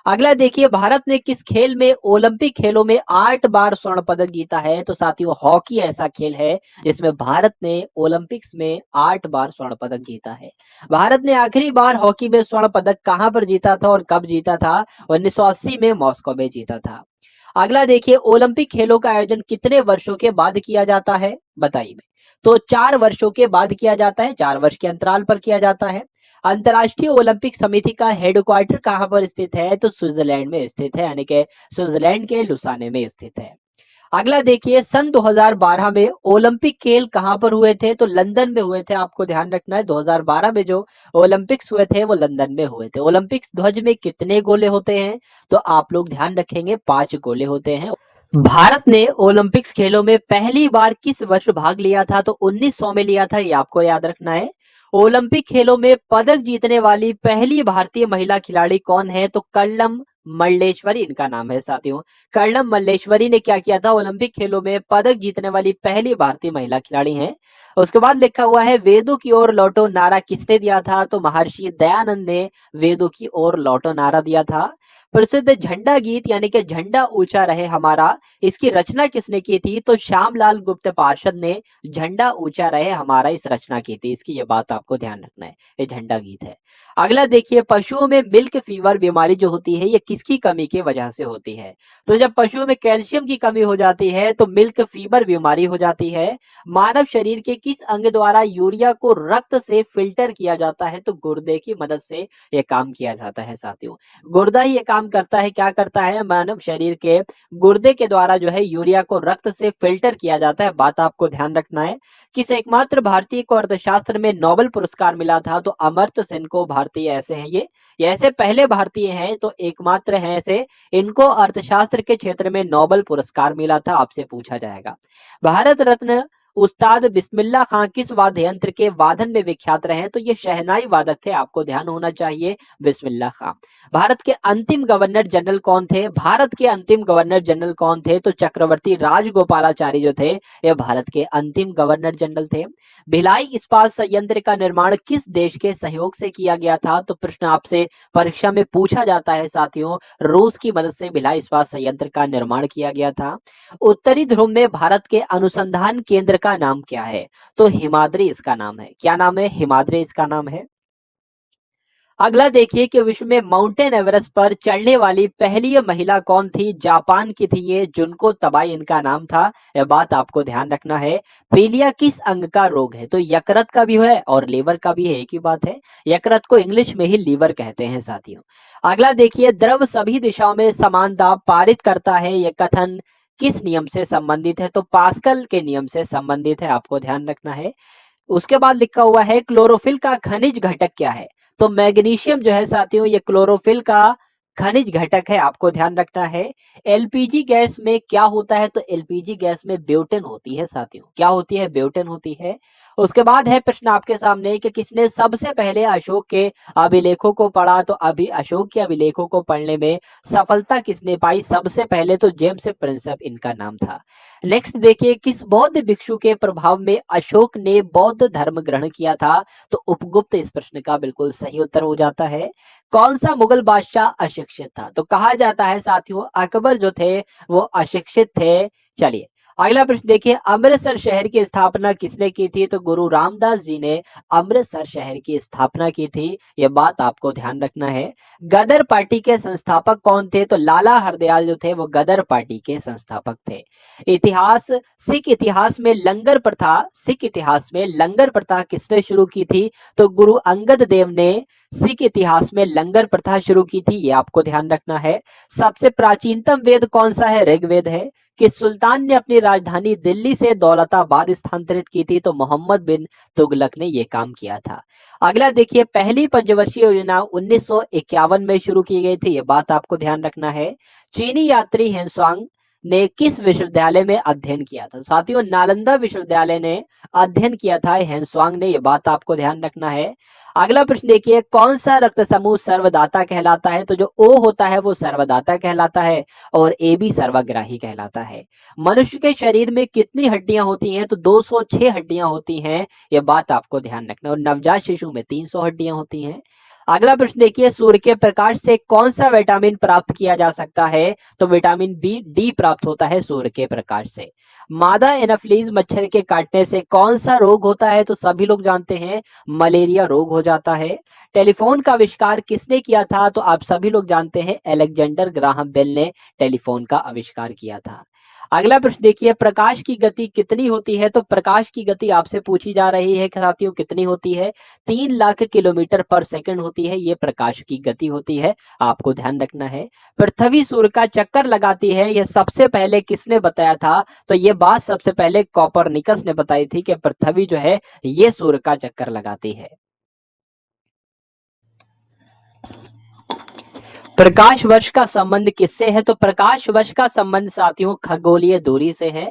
अगला देखिए, भारत ने किस खेल में ओलंपिक खेलों में 8 बार स्वर्ण पदक जीता है, तो साथियों हॉकी ऐसा खेल है जिसमें भारत ने ओलंपिक्स में 8 बार स्वर्ण पदक जीता है। भारत ने आखिरी बार हॉकी में स्वर्ण पदक कहां पर जीता था और कब जीता था, 1980 में मॉस्को में जीता था। अगला देखिए, ओलंपिक खेलों का आयोजन कितने वर्षों के बाद किया जाता है, बताइए। तो 4 वर्षों के बाद किया जाता है, 4 वर्ष के अंतराल पर किया जाता है। अंतर्राष्ट्रीय ओलंपिक समिति का हेडक्वार्टर कहां पर स्थित है, तो स्विट्जरलैंड में स्थित है, यानी कि स्विट्जरलैंड के लुसाने में स्थित है। अगला देखिए, सन 2012 में ओलंपिक खेल कहां पर हुए थे, तो लंदन में हुए थे, आपको ध्यान रखना है। 2012 में जो ओलंपिक्स हुए थे वो लंदन में हुए थे। ओलंपिक्स ध्वज में कितने गोले होते हैं, तो आप लोग ध्यान रखेंगे 5 गोले होते हैं। भारत ने ओलंपिक्स खेलों में पहली बार किस वर्ष भाग लिया था? तो 1900 में लिया था, ये आपको याद रखना है। ओलंपिक खेलों में पदक जीतने वाली पहली भारतीय महिला खिलाड़ी कौन है? तो कर्णम मल्लेश्वरी इनका नाम है साथियों। कर्णम मल्लेश्वरी ने क्या किया था? ओलंपिक खेलों में पदक जीतने वाली पहली भारतीय महिला खिलाड़ी हैं। उसके बाद लिखा हुआ है वेदों की ओर लौटो नारा किसने दिया था? तो महर्षि दयानंद ने वेदों की ओर लौटो नारा दिया था। प्रसिद्ध झंडा गीत यानी कि झंडा ऊंचा रहे हमारा, इसकी रचना किसने की थी? तो श्यामलाल गुप्त पार्षद ने झंडा ऊंचा रहे हमारा इस रचना की थी। इसकी ये बात आपको ध्यान रखना है, ये झंडा गीत है। अगला देखिए, पशुओं में मिल्क फीवर बीमारी जो होती है ये किसकी कमी की वजह से होती है? तो जब पशुओं में कैल्शियम की कमी हो जाती है तो मिल्क फीवर बीमारी हो जाती है। मानव शरीर के किस अंग द्वारा यूरिया को रक्त से फिल्टर किया जाता है? तो गुर्दे की मदद से यह काम किया जाता है साथियों। गुर्दा ही ये काम करता है, क्या करता है? मानव शरीर के गुर्दे के द्वारा जो है यूरिया को रक्त से फिल्टर किया जाता है, बात आपको ध्यान रखना है। किस एकमात्र भारतीय को अर्थशास्त्र में नोबेल पुरस्कार मिला था? तो अमर्त्य सेन को भारतीय ऐसे हैं ये ऐसे पहले भारतीय हैं, तो एकमात्र हैं ऐसे, इनको अर्थशास्त्र के क्षेत्र में नोबेल पुरस्कार मिला था, आपसे पूछा जाएगा। भारत रत्न उस्ताद बिस्मिल्लाह खां किस वाद्य यंत्र के वादन में विख्यात रहे? तो ये शहनाई वादक थे, आपको ध्यान होना चाहिए, बिस्मिल्लाह खां। भारत के अंतिम गवर्नर जनरल कौन थे? भारत के अंतिम गवर्नर जनरल कौन थे? तो चक्रवर्ती राजगोपालाचारी जो थे ये भारत के अंतिम गवर्नर जनरल थे। भिलाई इस्पात संयंत्र का निर्माण किस देश के सहयोग से किया गया था? तो प्रश्न आपसे परीक्षा में पूछा जाता है साथियों, रूस की मदद से भिलाई इस्पात संयंत्र का निर्माण किया गया था। उत्तरी ध्रुव में भारत के अनुसंधान केंद्र का नाम क्या है? तो हिमाद्री इसका नाम है। क्या नाम है? हिमाद्री इसका नाम है। अगला देखिए कि विश्व में माउंटेन एवरेस्ट पर चढ़ने वाली पहली महिला कौन थी? जापान की थी ये, जुनको तबाई इनका नाम था। यह बात आपको ध्यान रखना है। पीलिया किस अंग का रोग है? तो यकृत का भी है और लीवर का भी है, एक ही बात है। यकृत को इंग्लिश में ही लीवर कहते हैं साथियों। अगला देखिए, द्रव सभी दिशाओं में समान दाब पारित करता है, यह कथन किस नियम से संबंधित है? तो पास्कल के नियम से संबंधित है, आपको ध्यान रखना है। उसके बाद लिखा हुआ है क्लोरोफिल का खनिज घटक क्या है? तो मैग्नीशियम जो है साथियों ये क्लोरोफिल का खनिज घटक है, आपको ध्यान रखना है। एलपीजी गैस में क्या होता है? तो एलपीजी गैस में ब्यूटेन होती है साथियों। क्या होती है? ब्यूटेन होती है। उसके बाद है प्रश्न आपके सामने कि किसने सबसे पहले अशोक के अभिलेखों को पढ़ा? तो अभी अशोक के अभिलेखों को पढ़ने में सफलता किसने पाई सबसे पहले? तो जेम्स प्रिंसेप इनका नाम था। नेक्स्ट देखिए, किस बौद्ध भिक्षु के प्रभाव में अशोक ने बौद्ध धर्म ग्रहण किया था? तो उपगुप्त इस प्रश्न का बिल्कुल सही उत्तर हो जाता है। कौन सा मुगल बादशाह अशिक्षित था? तो कहा जाता है साथियों अकबर जो थे वो अशिक्षित थे। चलिए अगला प्रश्न देखिए, अमृतसर शहर की स्थापना किसने की थी? तो गुरु रामदास जी ने अमृतसर शहर की स्थापना की थी, यह बात आपको ध्यान रखना है। गदर पार्टी के संस्थापक कौन थे? तो लाला हरदयाल जो थे वो गदर पार्टी के संस्थापक थे। इतिहास, सिख इतिहास में लंगर प्रथा, सिख इतिहास में लंगर प्रथा किसने शुरू की थी? तो गुरु अंगद देव ने सिख इतिहास में लंगर प्रथा शुरू की थी, ये आपको ध्यान रखना है। सबसे प्राचीनतम वेद कौन सा है? ऋग्वेद है। किस सुल्तान ने अपनी राजधानी दिल्ली से दौलताबाद स्थानांतरित की थी? तो मोहम्मद बिन तुगलक ने यह काम किया था। अगला देखिए, पहली पंचवर्षीय योजना 1951 में शुरू की गई थी, यह बात आपको ध्यान रखना है। चीनी यात्री हेनसुआंग ने किस विश्वविद्यालय में अध्ययन किया था? साथियों नालंदा विश्वविद्यालय ने अध्ययन किया था हेनसुआंग ने, यह बात आपको ध्यान रखना है। अगला प्रश्न देखिए, कौन सा रक्त समूह सर्वदाता कहलाता है? तो जो ओ होता है वो सर्वदाता कहलाता है और ए बी सर्वग्राही कहलाता है। मनुष्य के शरीर में कितनी हड्डियां होती हैं? तो 206 हड्डियां होती हैं, यह बात आपको ध्यान रखना है। और नवजात शिशु में 300 हड्डियां होती हैं। अगला प्रश्न देखिए, सूर्य के प्रकाश से कौन सा विटामिन प्राप्त किया जा सकता है? तो विटामिन बी डी प्राप्त होता है सूर्य के प्रकाश से। मादा एनाफ्लीज मच्छर के काटने से कौन सा रोग होता है? तो सभी लोग जानते हैं मलेरिया रोग हो जाता है। टेलीफोन का आविष्कार किसने किया था? तो आप सभी लोग जानते हैं अलेक्जेंडर ग्राहम बेल ने टेलीफोन का आविष्कार किया था। अगला प्रश्न देखिए, प्रकाश की गति कितनी होती है? तो प्रकाश की गति आपसे पूछी जा रही है साथियों कितनी होती है? 3 लाख किलोमीटर पर सेकंड होती है, ये प्रकाश की गति होती है, आपको ध्यान रखना है। पृथ्वी सूर्य का चक्कर लगाती है, यह सबसे पहले किसने बताया था? तो ये बात सबसे पहले कोपरनिकस ने बताई थी कि पृथ्वी जो है ये सूर्य का चक्कर लगाती है। प्रकाश वर्ष का संबंध किससे है? तो प्रकाश वर्ष का संबंध साथियों खगोलीय दूरी से है।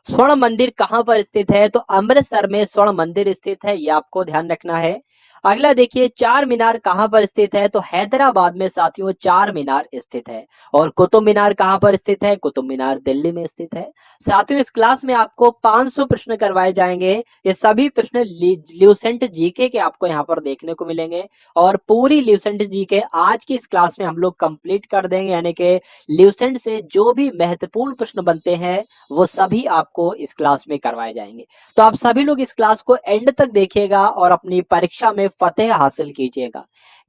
स्वर्ण मंदिर कहां पर स्थित है? तो अमृतसर में स्वर्ण मंदिर स्थित है, ये आपको ध्यान रखना है। अगला देखिए, चार मीनार कहां पर स्थित है? तो हैदराबाद में साथियों चार मीनार स्थित है। और कुतुब मीनार कहां पर स्थित है? कुतुब मीनार दिल्ली में स्थित है। साथियों, इस क्लास में आपको 500 प्रश्न करवाए जाएंगे। ये सभी प्रश्न ल्यूसेंट जीके के आपको यहाँ पर देखने को मिलेंगे। और पूरी ल्यूसेंट जीके आज की इस क्लास में हम लोग कंप्लीट कर देंगे, यानी कि ल्यूसेंट से जो भी महत्वपूर्ण प्रश्न बनते हैं वो सभी आपको इस क्लास में करवाए जाएंगे। तो आप सभी लोग इस क्लास को एंड तक देखिएगा और अपनी परीक्षा में फतेह हासिल कीजिएगा।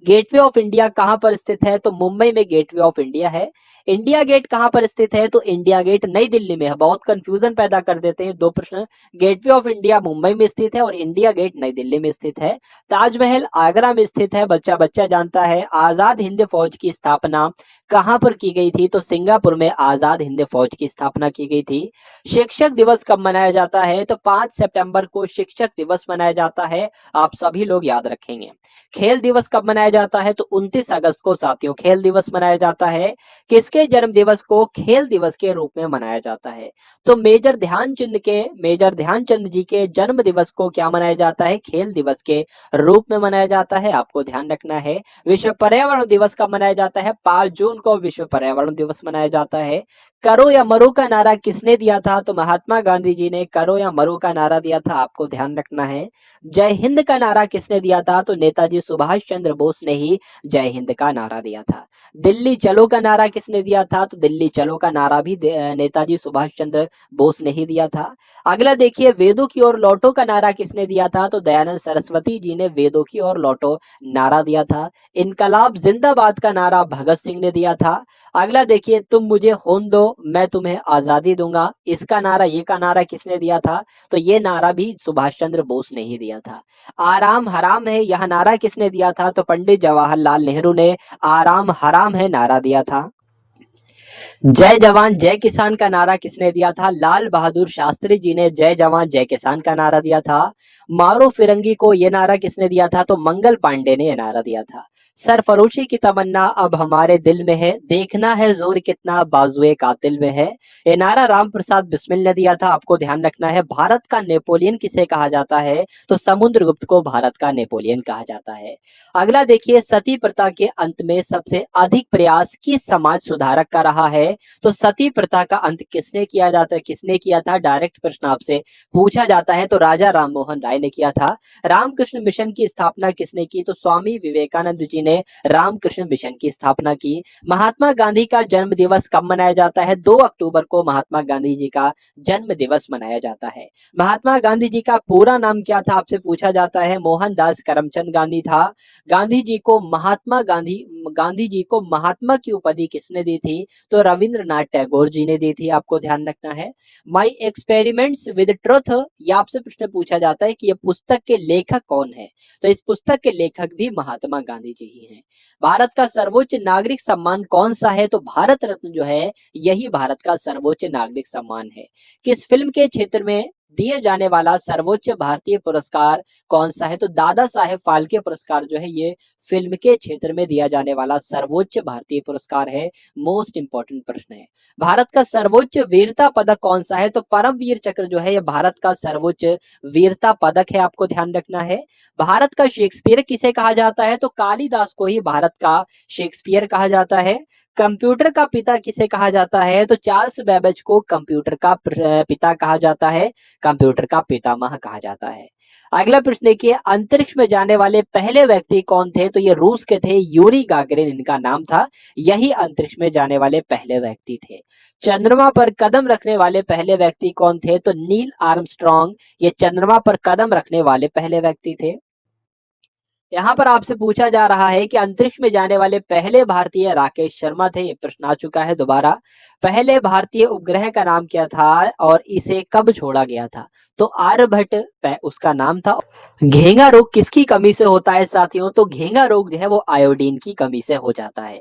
गेटवे ऑफ इंडिया कहां पर स्थित है? तो मुंबई में गेटवे ऑफ इंडिया है। इंडिया गेट कहां पर स्थित है? तो इंडिया गेट नई दिल्ली में है। बहुत कंफ्यूजन पैदा कर देते हैं दो प्रश्न। गेटवे ऑफ इंडिया मुंबई में स्थित है और इंडिया गेट नई दिल्ली में स्थित है। ताजमहल आगरा में स्थित है, बच्चा बच्चा जानता है। आजाद हिंद फौज की स्थापना कहां पर की गई थी? तो सिंगापुर में आजाद हिंद फौज की स्थापना की गई थी। शिक्षक दिवस कब मनाया जाता है? तो 5 सितंबर को शिक्षक दिवस मनाया जाता है, आप सभी लोग याद रखेंगे। खेल दिवस कब मनाया जाता है? तो 29 अगस्त को साथियों खेल दिवस मनाया जाता है। किसके जन्म दिवस को खेल दिवस के रूप में मनाया जाता है? तो मेजर ध्यानचंद जी के जन्म दिवस को क्या मनाया जाता है? खेल दिवस के रूप में मनाया जाता है, आपको ध्यान रखना है। विश्व पर्यावरण दिवस कब मनाया जाता है? 5 जून को विश्व पर्यावरण दिवस मनाया जाता है। करो या मरो का नारा किसने दिया था? तो महात्मा गांधी जी ने करो या मरो का नारा दिया था, आपको ध्यान रखना है। जय हिंद का नारा किसने दिया था? तो नेताजी सुभाष चंद्र बोस ने ही जय हिंद का नारा दिया था। दिल्ली चलो का नारा किसने दिया था? तो दिल्ली चलो का नारा भी नेताजी सुभाष चंद्र बोस ने ही दिया था। अगला देखिए, वेदों की ओर लौटो का नारा किसने दिया था? तो दयानंद सरस्वती जी ने वेदों की ओर लौटो नारा दिया था। इनकलाब जिंदाबाद का नारा भगत सिंह ने दिया था। अगला देखिए, तुम मुझे खून दो मैं तुम्हें आजादी दूंगा, इसका नारा ये का नारा किसने दिया था? तो ये नारा भी सुभाष चंद्र बोस ने ही दिया था। आराम हराम है यह नारा किसने दिया था? तो पंडित जवाहरलाल नेहरू ने आराम हराम है नारा दिया था। जय जवान जय किसान का नारा किसने दिया था? लाल बहादुर शास्त्री जी ने जय जवान जय किसान का नारा दिया था। मारो फिरंगी को ये नारा किसने दिया था? तो मंगल पांडे ने यह नारा दिया था। सरफरोशी की तमन्ना अब हमारे दिल में है, देखना है जोर कितना बाजुए कातिल में है, ये नारा राम प्रसाद बिस्मिल ने दिया था, आपको ध्यान रखना है। भारत का नेपोलियन किसे कहा जाता है? तो समुद्रगुप्त को भारत का नेपोलियन कहा जाता है। अगला देखिए, सती प्रथा के अंत में सबसे अधिक प्रयास किस समाज सुधारक का रहा है? तो सती प्रथा का अंत किसने किया था? डायरेक्ट प्रश्न आपसे पूछा जाता है, तो राजा राममोहन राय ने किया था। रामकृष्ण मिशन की स्थापना किसने की? तो स्वामी विवेकानंद जी ने रामकृष्ण मिशन की स्थापना की। महात्मा गांधी का जन्म दिवस कब मनाया जाता है? 2 अक्टूबर को महात्मा गांधी जी का जन्म दिवस मनाया जाता है। महात्मा गांधी जी का पूरा नाम क्या था? आपसे पूछा जाता है। मोहनदास करमचंद गांधी था। गांधी जी को महात्मा की उपाधि किसने दी थी? तो रविंद्रनाथ टैगोर जी ने दी थी, आपको ध्यान रखना है। माई एक्सपेरिमेंट्स विद ट्रुथ, ये आपसे प्रश्न पूछा जाता है कि ये पुस्तक के लेखक कौन है? तो इस पुस्तक के लेखक भी महात्मा गांधी जी ही हैं। भारत का सर्वोच्च नागरिक सम्मान कौन सा है? तो भारत रत्न जो है यही भारत का सर्वोच्च नागरिक सम्मान है। किस फिल्म के क्षेत्र में दिए जाने वाला सर्वोच्च भारतीय पुरस्कार कौन सा है? तो दादा साहेब फाल्के पुरस्कार जो है ये फिल्म के क्षेत्र में दिया जाने वाला सर्वोच्च भारतीय पुरस्कार है। मोस्ट इंपॉर्टेंट प्रश्न है। भारत का सर्वोच्च वीरता पदक कौन सा है? तो परमवीर चक्र जो है ये भारत का सर्वोच्च वीरता पदक है, आपको ध्यान रखना है। भारत का शेक्सपियर किसे कहा जाता है? तो कालिदास को ही भारत का शेक्सपियर कहा जाता है। कंप्यूटर का पिता किसे कहा जाता है? तो चार्ल्स बेबेज को कंप्यूटर का पिता कहा जाता है, कंप्यूटर का पितामह कहा जाता है। अगला प्रश्न देखिए, अंतरिक्ष में जाने वाले पहले व्यक्ति कौन थे? तो ये रूस के थे, यूरी गागरिन इनका नाम था। यही अंतरिक्ष में जाने वाले पहले व्यक्ति थे। चंद्रमा पर कदम रखने वाले पहले व्यक्ति कौन थे? तो नील आर्मस्ट्रॉन्ग ये चंद्रमा पर कदम रखने वाले पहले व्यक्ति थे। यहाँ पर आपसे पूछा जा रहा है कि अंतरिक्ष में जाने वाले पहले भारतीय राकेश शर्मा थे, ये प्रश्न आ चुका है दोबारा। पहले भारतीय उपग्रह का नाम क्या था और इसे कब छोड़ा गया था? तो आर्यभट्ट उसका नाम था। घेंगा रोग किसकी कमी से होता है साथियों? तो घेंगा रोग जो है वो आयोडीन की कमी से हो जाता है।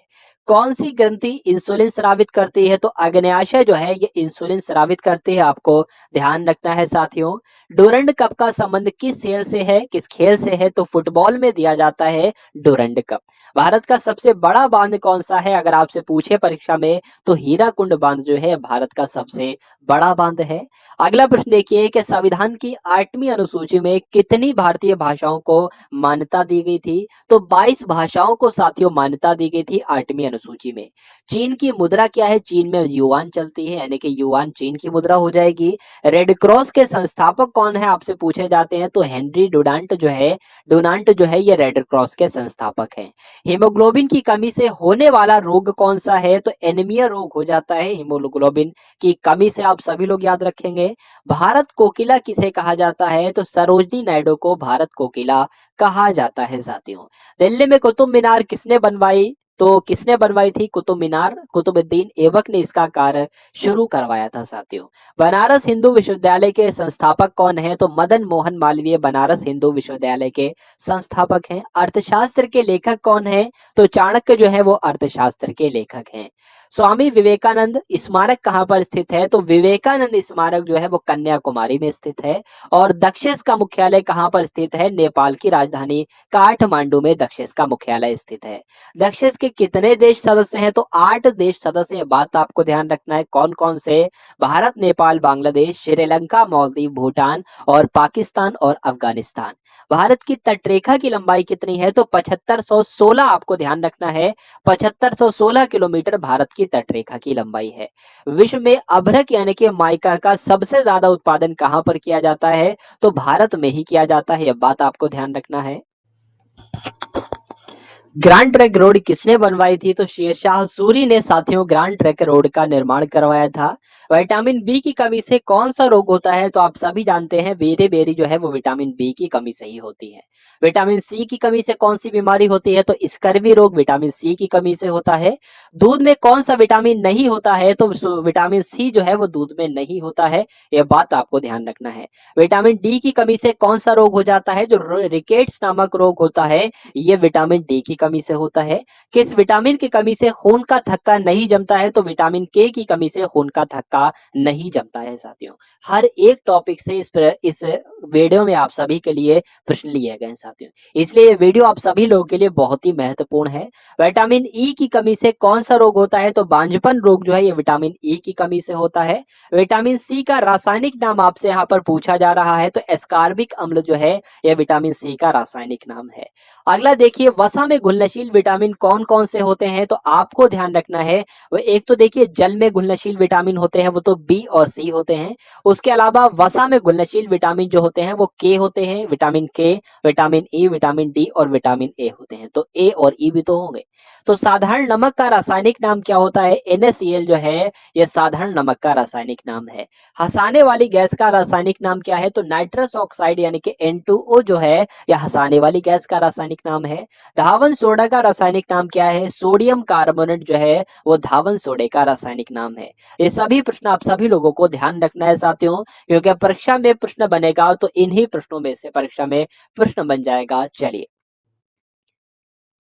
कौन सी ग्रंथि इंसुलिन स्रावित करती है? तो अग्न्याशय जो है ये इंसुलिन स्रावित करती है, आपको ध्यान रखना है साथियों। डूरंड कप का संबंध किस खेल से है? किस खेल से है? तो फुटबॉल में दिया जाता है डूरंड कप। भारत का सबसे बड़ा बांध कौन सा है? अगर आपसे पूछे परीक्षा में तो हीराकुंड बांध जो है भारत का सबसे बड़ा बांध है। अगला प्रश्न देखिए कि संविधान की 8वीं अनुसूची में कितनी भारतीय भाषाओं को मान्यता दी गई थी? तो 22 भाषाओं को साथियों मान्यता दी गई थी 8वीं अनुसूची में। चीन की मुद्रा क्या है? चीन में युआन चलती है, यानी कि युआन चीन की मुद्रा हो जाएगी। रेड क्रॉस के संस्थापक कौन है आपसे पूछे जाते हैं? तो हेनरी डोनाल्ड जो है ये रेड क्रॉस के संस्थापक हैं। हीमोग्लोबिन की कमी से होने वाला रोग कौन सा है? तो एनीमिया रोग हो जाता है हीमोग्लोबिन की कमी से, आप सभी लोग याद रखेंगे। भारत कोकिला किसे कहा जाता है? तो सरोजनी नायडू को भारत कोकिला कहा जाता है साथियों। दिल्ली में कुतुब मीनार किसने बनवाई? तो किसने बनवाई थी कुतुब मीनार? कुतुबुद्दीन ऐबक ने इसका कार्य शुरू करवाया था साथियों। बनारस हिंदू विश्वविद्यालय के संस्थापक कौन है? तो मदन मोहन मालवीय बनारस हिंदू विश्वविद्यालय के संस्थापक हैं। अर्थशास्त्र के लेखक कौन है? तो चाणक्य जो है वो अर्थशास्त्र के लेखक हैं। स्वामी विवेकानंद स्मारक कहाँ पर स्थित है? तो विवेकानंद स्मारक जो है वो कन्याकुमारी में स्थित है। और दक्षिस का मुख्यालय कहाँ पर स्थित है? नेपाल की राजधानी काठमांडू में दक्षिस का मुख्यालय स्थित है। दक्षिस के कितने देश सदस्य हैं? तो 8 देश सदस्य हैं। बात आपको ध्यान रखना है कौन कौन से? भारत, नेपाल, बांग्लादेश, श्रीलंका, मालदीव, भूटान और पाकिस्तान और अफगानिस्तान। भारत की तटरेखा की लंबाई कितनी है? तो 7516, आपको ध्यान रखना है 7516 किलोमीटर भारत की तटरेखा की लंबाई है। विश्व में अभ्रक यानी कि माइका का सबसे ज्यादा उत्पादन कहां पर किया जाता है? तो भारत में ही किया जाता है, यह बात आपको ध्यान रखना है। ग्रैंड ट्रंक रोड किसने बनवाई थी? तो शेरशाह सूरी ने साथियों ग्रैंड ट्रंक रोड का निर्माण करवाया था। विटामिन बी की कमी से कौन सा रोग होता है? तो आप सभी जानते हैं बेरी बेरी जो है वो विटामिन बी की कमी से ही होती है। विटामिन सी की कमी से कौन सी बीमारी होती है? तो स्कर्वी रोग विटामिन सी की कमी से होता है। दूध में कौन सा विटामिन नहीं होता है? तो विटामिन सी जो है वो दूध में नहीं होता है, यह बात आपको ध्यान रखना है। विटामिन डी की कमी से कौन सा रोग हो जाता है? जो रिकेट्स नामक रोग होता है ये विटामिन डी की कमी से होता है। किस विटामिन की कमी से खून का थक्का नहीं जमता है? तो विटामिन के की कमी से खून का थक्का नहीं जमता है साथियों। हर एक टॉपिक से इस वीडियो में आप सभी के लिए प्रश्न लिए गए हैं साथियों, इसलिए ये वीडियो आप सभी लोगों के लिए बहुत ही महत्वपूर्ण है। विटामिन ई की कमी से कौन सा रोग होता है? तो बांझपन रोग जो है ये विटामिन ई की कमी से होता है। विटामिन सी का रासायनिक नाम आपसे यहाँ पर पूछा जा रहा है, तो एस्कॉर्बिक अम्ल जो है यह विटामिन सी का रासायनिक नाम है। अगला देखिए वसा में घुलनशील विटामिन कौन कौन से होते हैं? तो आपको ध्यान रखना है वो एक तो देखिए जल में घुलनशील विटामिन होते हैं, वो तो बी और सी होते हैं। उसके अलावा वसा में घुलनशील विटामिन जो होते हैं वो के होते हैं, विटामिन के, विटामिन ई, विटामिन डी और विटामिन ए होते हैं, तो ए और ई भी तो होंगे। तो साधारण नमक का रासायनिक नाम क्या होता है? NaCl जो है यह साधारण नमक का रासायनिक नाम है। हंसाने वाली गैस का रासायनिक नाम क्या है? तो नाइट्रस ऑक्साइड यानी कि N2O जो है यह हंसाने वाली गैस का रासायनिक नाम है। धावन सोडा का रासायनिक नाम क्या है? सोडियम कार्बोनेट जो है वो धावन सोडे का रासायनिक नाम है। ये सभी प्रश्न आप सभी लोगों को ध्यान रखना है साथियों, क्योंकि परीक्षा में प्रश्न बनेगा तो इन्हीं प्रश्नों में से परीक्षा में प्रश्न बन जाएगा। चलिए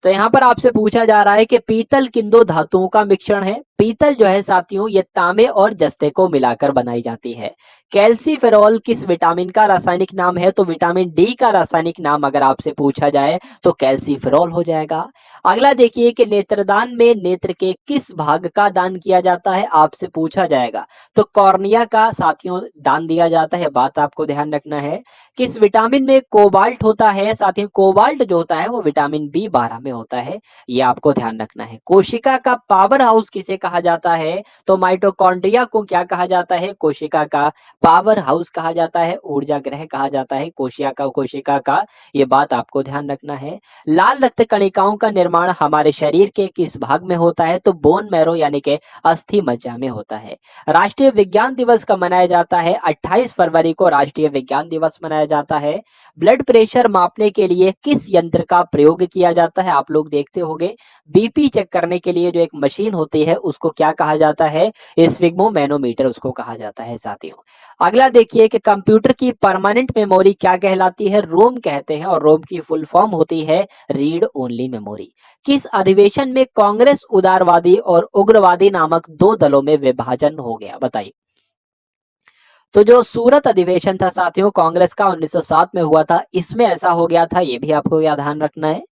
तो यहाँ पर आपसे पूछा जा रहा है कि पीतल किन दो धातुओं का मिश्रण है? पीतल जो है साथियों ये तांबे और जस्ते को मिलाकर बनाई जाती है। कैल्सीफेरॉल किस विटामिन का रासायनिक नाम है? तो विटामिन डी का रासायनिक नाम अगर आपसे पूछा जाए तो कैल्सीफेरॉल हो जाएगा। अगला देखिए कि नेत्रदान में नेत्र के किस भाग का दान किया जाता है? आपसे पूछा जाएगा तो कॉर्निया का साथियों दान दिया जाता है, बात आपको ध्यान रखना है। किस विटामिन में कोबाल्ट होता है? साथियों कोबाल्ट जो होता है वो विटामिन B12 में होता है, ये आपको ध्यान रखना है। कोशिका का पावर हाउस किसे कहा जाता है? तो माइटोकॉन्ड्रिया को क्या कहा जाता है? कोशिका का पावर हाउस कहा जाता है, ऊर्जा ग्रह कहा जाता है कोशिका का, ये बात आपको ध्यान रखना है। लाल रक्त कणिकाओं का निर्माण हमारे शरीर के किस भाग में होता है? तो बोन मैरो यानी कि अस्थि मज्जा में होता है। राष्ट्रीय विज्ञान दिवस कब मनाया जाता है? 28 फरवरी को राष्ट्रीय विज्ञान दिवस मनाया जाता है। ब्लड प्रेशर मापने के लिए किस यंत्र का प्रयोग किया जाता है? आप लोग देखते होंगे बीपी चेक करने के लिए जो एक मशीन होती है उसको क्या कहा जाता है, स्फिग्मोमैनोमीटर उसको कहा जाता है साथियों। अगला देखिए कि कंप्यूटर की परमानेंट मेमोरी क्या कहलाती है, रोम कहते हैं, और रोम की फुल फॉर्म होती है रीड ओनली मेमोरी। किस अधिवेशन में कांग्रेस उदारवादी और उग्रवादी नामक दो दलों में विभाजन हो गया, बताइए। तो जो सूरत अधिवेशन था साथियों कांग्रेस का 1907 में हुआ था, इसमें ऐसा हो गया था, ये भी आपको याद ध्यान रखना है।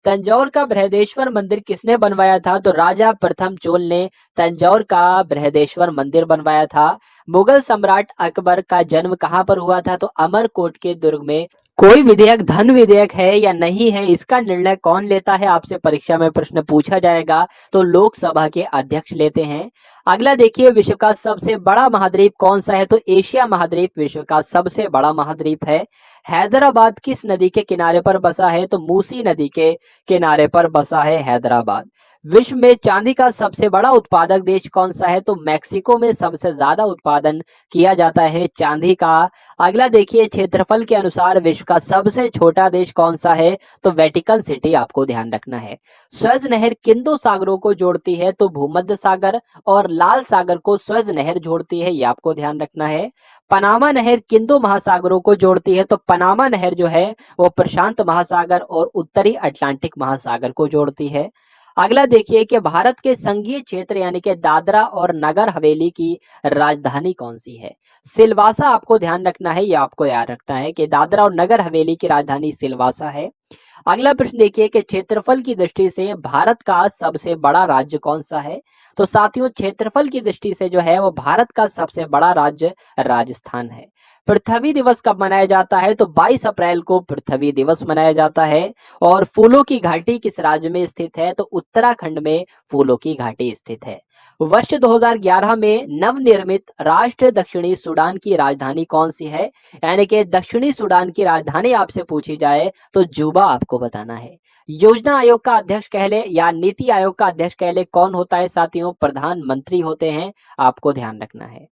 तंजौर का बृहदेश्वर मंदिर किसने बनवाया था, तो राजा प्रथम चोल ने तंजौर का बृहदेश्वर मंदिर बनवाया था। मुगल सम्राट अकबर का जन्म कहाँ पर हुआ था, तो अमरकोट के दुर्ग में। कोई विधेयक धन विधेयक है या नहीं है, इसका निर्णय कौन लेता है, आपसे परीक्षा में प्रश्न पूछा जाएगा, तो लोकसभा के अध्यक्ष लेते हैं। अगला देखिए विश्व का सबसे बड़ा महाद्वीप कौन सा है, तो एशिया महाद्वीप विश्व का सबसे बड़ा महाद्वीप है। हैदराबाद किस नदी के किनारे पर बसा है, तो मूसी नदी के किनारे पर बसा है हैदराबाद। विश्व में चांदी का सबसे बड़ा उत्पादक देश कौन सा है, तो मैक्सिको में सबसे ज्यादा उत्पादन किया जाता है चांदी का। अगला देखिए क्षेत्रफल के अनुसार विश्व का सबसे छोटा देश कौन सा है, तो वेटिकन सिटी आपको ध्यान रखना है। स्वेज नहर किन दो सागरों को जोड़ती है, तो भूमध्य सागर और लाल सागर को स्वेज नहर जोड़ती है, ये आपको ध्यान रखना है। पनामा नहर किन दो महासागरों को जोड़ती है, तो पनामा नहर जो है वो प्रशांत महासागर और उत्तरी अटलांटिक महासागर को जोड़ती है। अगला देखिए कि भारत के संघीय क्षेत्र यानी कि दादरा और नगर हवेली की राजधानी कौन सी है, सिलवासा आपको ध्यान रखना है, ये आपको याद रखना है कि दादरा और नगर हवेली की राजधानी सिलवासा है। अगला प्रश्न देखिए कि क्षेत्रफल की दृष्टि से भारत का सबसे बड़ा राज्य कौन सा है, तो साथियों क्षेत्रफल की दृष्टि से जो है वो भारत का सबसे बड़ा राज्य राजस्थान है। पृथ्वी दिवस कब मनाया जाता है, तो 22 अप्रैल को पृथ्वी दिवस मनाया जाता है। और फूलों की घाटी किस राज्य में स्थित है, तो उत्तराखंड में फूलों की घाटी स्थित है। वर्ष 2011 में नवनिर्मित राष्ट्र दक्षिणी सूडान की राजधानी कौन सी है, यानी कि दक्षिणी सूडान की राजधानी आपसे पूछी जाए तो जुबा आपको बताना है। योजना आयोग का अध्यक्ष कहले या नीति आयोग का अध्यक्ष कहले कौन होता है साथियों, प्रधानमंत्री होते हैं, आपको ध्यान रखना है।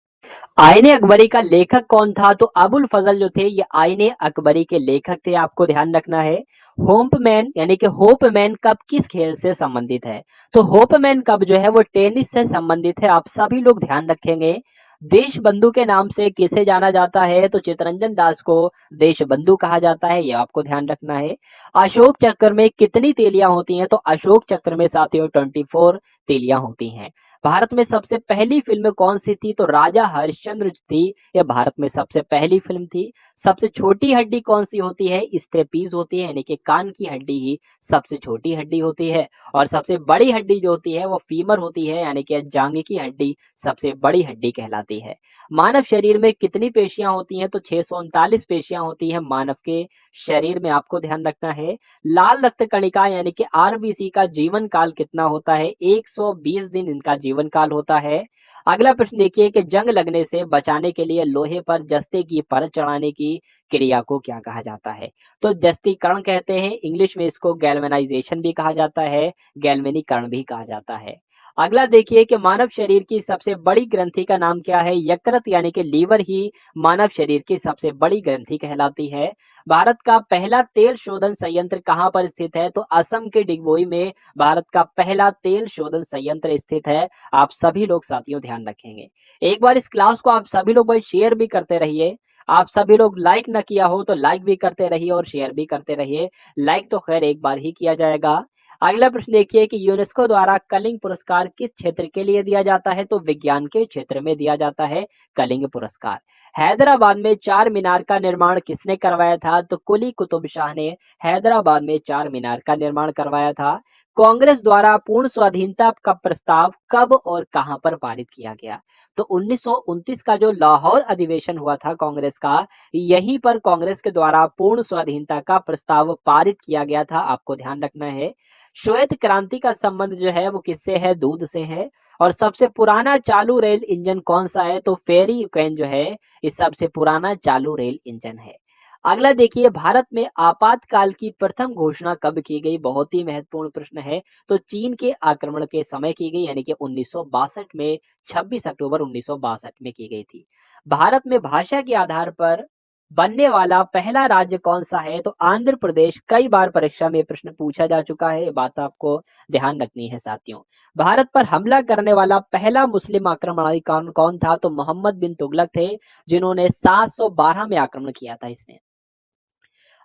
आईने अकबरी का लेखक कौन था, तो अबुल फजल जो थे ये आईने अकबरी के लेखक थे, आपको ध्यान रखना है। होपमैन यानी कि होपमैन कप किस खेल से संबंधित है, तो होपमैन कप जो है वो टेनिस से संबंधित है, आप सभी लोग ध्यान रखेंगे। देश बंधु के नाम से किसे जाना जाता है, तो चितरंजन दास को देश बंधु कहा जाता है, ये आपको ध्यान रखना है। अशोक चक्र में कितनी तीलियां होती हैं, तो अशोक चक्र में साथियों 24 तीलियां होती हैं। भारत में सबसे पहली फिल्म कौन सी थी, तो राजा हरिश्चंद्र थी, यह भारत में सबसे पहली फिल्म थी। सबसे छोटी हड्डी कौन सी होती है, स्टेपीज होती है, यानी कि कान की हड्डी ही सबसे छोटी हड्डी होती है। और सबसे बड़ी हड्डी जो होती है वो फीमर होती है, यानी कि जांघ की हड्डी सबसे बड़ी हड्डी कहलाती है। मानव शरीर में कितनी पेशियां होती हैं, तो 639 पेशियां होती हैं मानव के शरीर में, आपको ध्यान रखना है। लाल रक्त कणिका यानी कि आरबीसी का जीवन काल कितना होता है, 120 दिन इनका जीवन काल होता है। अगला प्रश्न देखिए कि जंग लगने से बचाने के लिए लोहे पर जस्ते की परत चढ़ाने की क्रिया को क्या कहा जाता है, तो जस्तीकरण कहते हैं, इंग्लिश में इसको गैल्वेनाइजेशन भी कहा जाता है, गैल्वेनीकरण भी कहा जाता है। अगला देखिए कि मानव शरीर की सबसे बड़ी ग्रंथि का नाम क्या है, यकृत यानी कि लीवर ही मानव शरीर की सबसे बड़ी ग्रंथि कहलाती है। भारत का पहला तेल शोधन संयंत्र कहाँ पर स्थित है, तो असम के डिगबोई में भारत का पहला तेल शोधन संयंत्र स्थित है, आप सभी लोग साथियों ध्यान रखेंगे। एक बार इस क्लास को आप सभी लोग भाई शेयर भी करते रहिए, आप सभी लोग लाइक न किया हो तो लाइक भी करते रहिए और शेयर भी करते रहिए। लाइक तो खैर एक बार ही किया जाएगा। अगला प्रश्न देखिए कि यूनेस्को द्वारा कलिंग पुरस्कार किस क्षेत्र के लिए दिया जाता है, तो विज्ञान के क्षेत्र में दिया जाता है कलिंग पुरस्कार। हैदराबाद में चार मीनार का निर्माण किसने करवाया था, तो कुली कुतुब शाह ने हैदराबाद में चार मीनार का निर्माण करवाया था। कांग्रेस द्वारा पूर्ण स्वाधीनता का प्रस्ताव कब और कहां पर पारित किया गया, तो 1929 का जो लाहौर अधिवेशन हुआ था कांग्रेस का, यहीं पर कांग्रेस के द्वारा पूर्ण स्वाधीनता का प्रस्ताव पारित किया गया था, आपको ध्यान रखना है। श्वेत क्रांति का संबंध जो है वो किससे है, दूध से है। और सबसे पुराना चालू रेल इंजन कौन सा है, तो फेरी यूक्रेन जो है ये सबसे पुराना चालू रेल इंजन है। अगला देखिए भारत में आपातकाल की प्रथम घोषणा कब की गई, बहुत ही महत्वपूर्ण प्रश्न है, तो चीन के आक्रमण के समय की गई, यानी कि 1962 में, 26 अक्टूबर 1962 में की गई थी। भारत में भाषा के आधार पर बनने वाला पहला राज्य कौन सा है? तो आंध्र प्रदेश। कई बार परीक्षा में प्रश्न पूछा जा चुका है, ये बात आपको ध्यान रखनी है साथियों। भारत पर हमला करने वाला पहला मुस्लिम आक्रमणकारी कौन कौन था? तो मोहम्मद बिन तुगलक थे, जिन्होंने 712 में आक्रमण किया था इसने।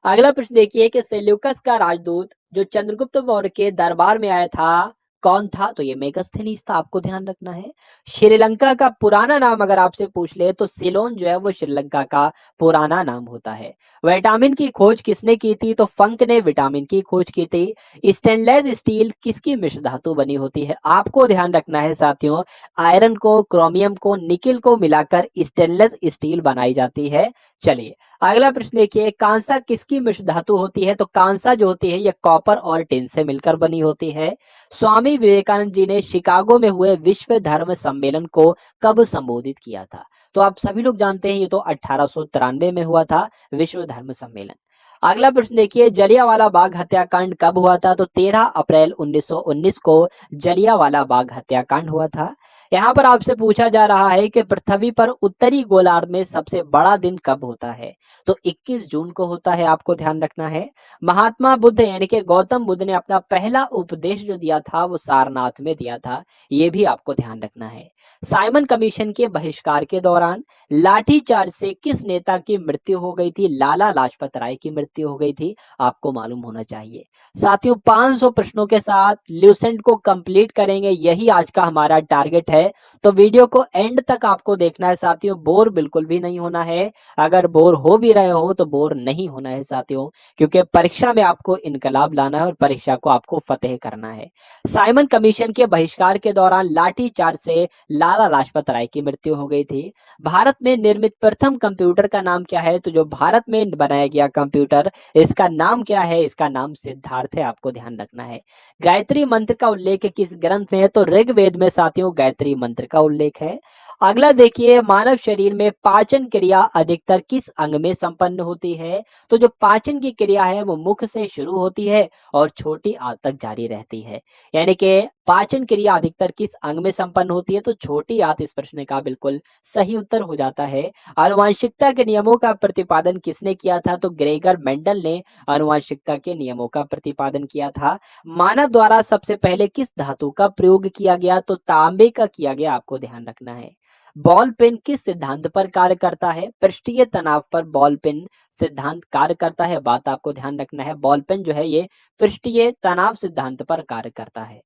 अगला प्रश्न देखिए कि सेल्यूकस का राजदूत जो चंद्रगुप्त मौर्य के दरबार में आया था, कौन था? तो ये मेगास्थनीज था, आपको ध्यान रखना है। श्रीलंका का पुराना नाम अगर आपसे पूछ ले तो सिलोन जो है वो श्रीलंका का पुराना नाम होता है। विटामिन की खोज किसने की थी? तो फंक ने विटामिन की खोज की थी। स्टेनलेस स्टील किसकी मिश्र धातु बनी होती है? आपको ध्यान रखना है साथियों, आयरन को, क्रोमियम को, निकिल को मिलाकर स्टेनलेस स्टील बनाई जाती है। चलिए अगला प्रश्न देखिए, कांसा किसकी मिश्र धातु होती है? तो कांसा जो होती है ये कॉपर और टिन से मिलकर बनी होती है। स्वामी विवेकानंद जी ने शिकागो में हुए विश्व धर्म सम्मेलन को कब संबोधित किया था? तो आप सभी लोग जानते हैं ये तो 1893 में हुआ था विश्व धर्म सम्मेलन। अगला प्रश्न देखिए, जलियांवाला बाग हत्याकांड कब हुआ था? तो 13 अप्रैल 1919 को जलियांवाला बाग हत्याकांड हुआ था। यहाँ पर आपसे पूछा जा रहा है कि पृथ्वी पर उत्तरी गोलार्ध में सबसे बड़ा दिन कब होता है? तो 21 जून को होता है, आपको ध्यान रखना है। महात्मा बुद्ध यानी कि गौतम बुद्ध ने अपना पहला उपदेश जो दिया था वो सारनाथ में दिया था, ये भी आपको ध्यान रखना है। साइमन कमीशन के बहिष्कार के दौरान लाठीचार्ज से किस नेता की मृत्यु हो गई थी? लाला लाजपत राय की मृत्यु हो गई थी, आपको मालूम होना चाहिए। साथियों 500 प्रश्नों के साथ ल्यूसेंट को कंप्लीट करेंगे, यही आज का हमारा टारगेट है। तो वीडियो को एंड तक आपको देखना है साथियों, बोर बिल्कुल भी नहीं होना है। अगर बोर हो भी रहे हो तो बोर नहीं होना है साथियों, क्योंकि परीक्षा में आपको इनकलाब लाना है और परीक्षा को आपको फतेह करना है। साइमन कमीशन के बहिष्कार के दौरान लाठीचार्ज से लाला लाजपत राय की मृत्यु हो गई थी। भारत में निर्मित प्रथम कंप्यूटर का नाम क्या है? तो जो भारत में बनाया गया कंप्यूटर, इसका नाम क्या है? इसका नाम सिद्धार्थ है, आपको ध्यान रखना है। गायत्री मंत्र का उल्लेख किस ग्रंथ में है? तो ऋग्वेद में साथियों गायत्री मंत्र का उल्लेख है। अगला देखिए, मानव शरीर में पाचन क्रिया अधिकतर किस अंग में संपन्न होती है? तो जो पाचन की क्रिया है वो मुख से शुरू होती है और छोटी आंत तक जारी रहती है। यानी कि पाचन क्रिया अधिकतर किस अंग में संपन्न होती है? तो छोटी आंत इस प्रश्न का बिल्कुल सही उत्तर हो जाता है। आनुवंशिकता के नियमों का प्रतिपादन किसने किया था? तो ग्रेगर मेंडल ने आनुवंशिकता के नियमों का प्रतिपादन किया था। मानव द्वारा सबसे पहले किस धातु का प्रयोग किया गया? तो तांबे का किया गया, आपको ध्यान रखना है। बॉल पेन किस सिद्धांत पर कार्य करता है? पृष्ठीय तनाव पर बॉल पेन सिद्धांत कार्य करता है, बात आपको ध्यान रखना है। बॉल पेन जो है ये पृष्ठीय तनाव सिद्धांत पर कार्य करता है।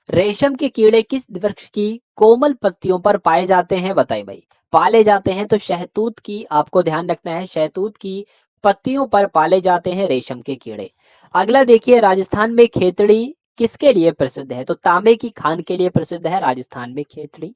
रेशम के कीड़े किस वृक्ष की कोमल पत्तियों पर पाए जाते हैं? बताइए भाई। पाले जाते हैं तो शहतूत की, आपको ध्यान रखना है, शहतूत की पत्तियों पर पाले जाते हैं रेशम के कीड़े। अगला देखिए, राजस्थान में खेतड़ी किसके लिए प्रसिद्ध है? तो तांबे की खान के लिए प्रसिद्ध है राजस्थान में खेतड़ी।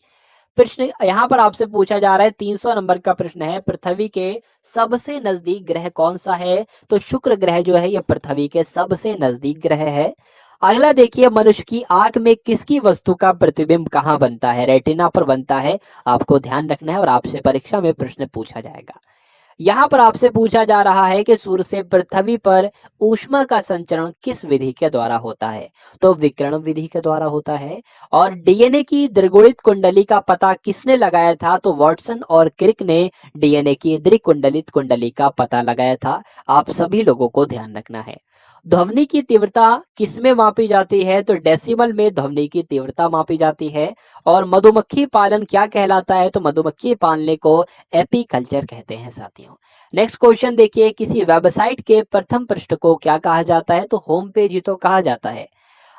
प्रश्न यहाँ पर आपसे पूछा जा रहा है, 300 नंबर का प्रश्न है, पृथ्वी के सबसे नजदीक ग्रह कौन सा है? तो शुक्र ग्रह जो है ये पृथ्वी के सबसे नजदीक ग्रह है। अगला देखिए, मनुष्य की आंख में किसकी वस्तु का प्रतिबिंब कहाँ बनता है? रेटिना पर बनता है, आपको ध्यान रखना है और आपसे परीक्षा में प्रश्न पूछा जाएगा। यहाँ पर आपसे पूछा जा रहा है कि सूर्य से पृथ्वी पर ऊष्मा का संचरण किस विधि के द्वारा होता है? तो विकिरण विधि के द्वारा होता है। और डीएनए की द्विगुणित कुंडली का पता किसने लगाया था? तो वॉटसन और क्रिक ने डीएनए की द्विकुंडलित कुंडली का पता लगाया था, आप सभी लोगों को ध्यान रखना है। ध्वनि की तीव्रता किसमें मापी जाती है? तो डेसिमल में ध्वनि की तीव्रता मापी जाती है। और मधुमक्खी पालन क्या कहलाता है? तो मधुमक्खी पालने को एपीकल्चर कहते हैं साथियों। नेक्स्ट क्वेश्चन देखिए, किसी वेबसाइट के प्रथम पृष्ठ को क्या कहा जाता है? तो होम पेज ही तो कहा जाता है।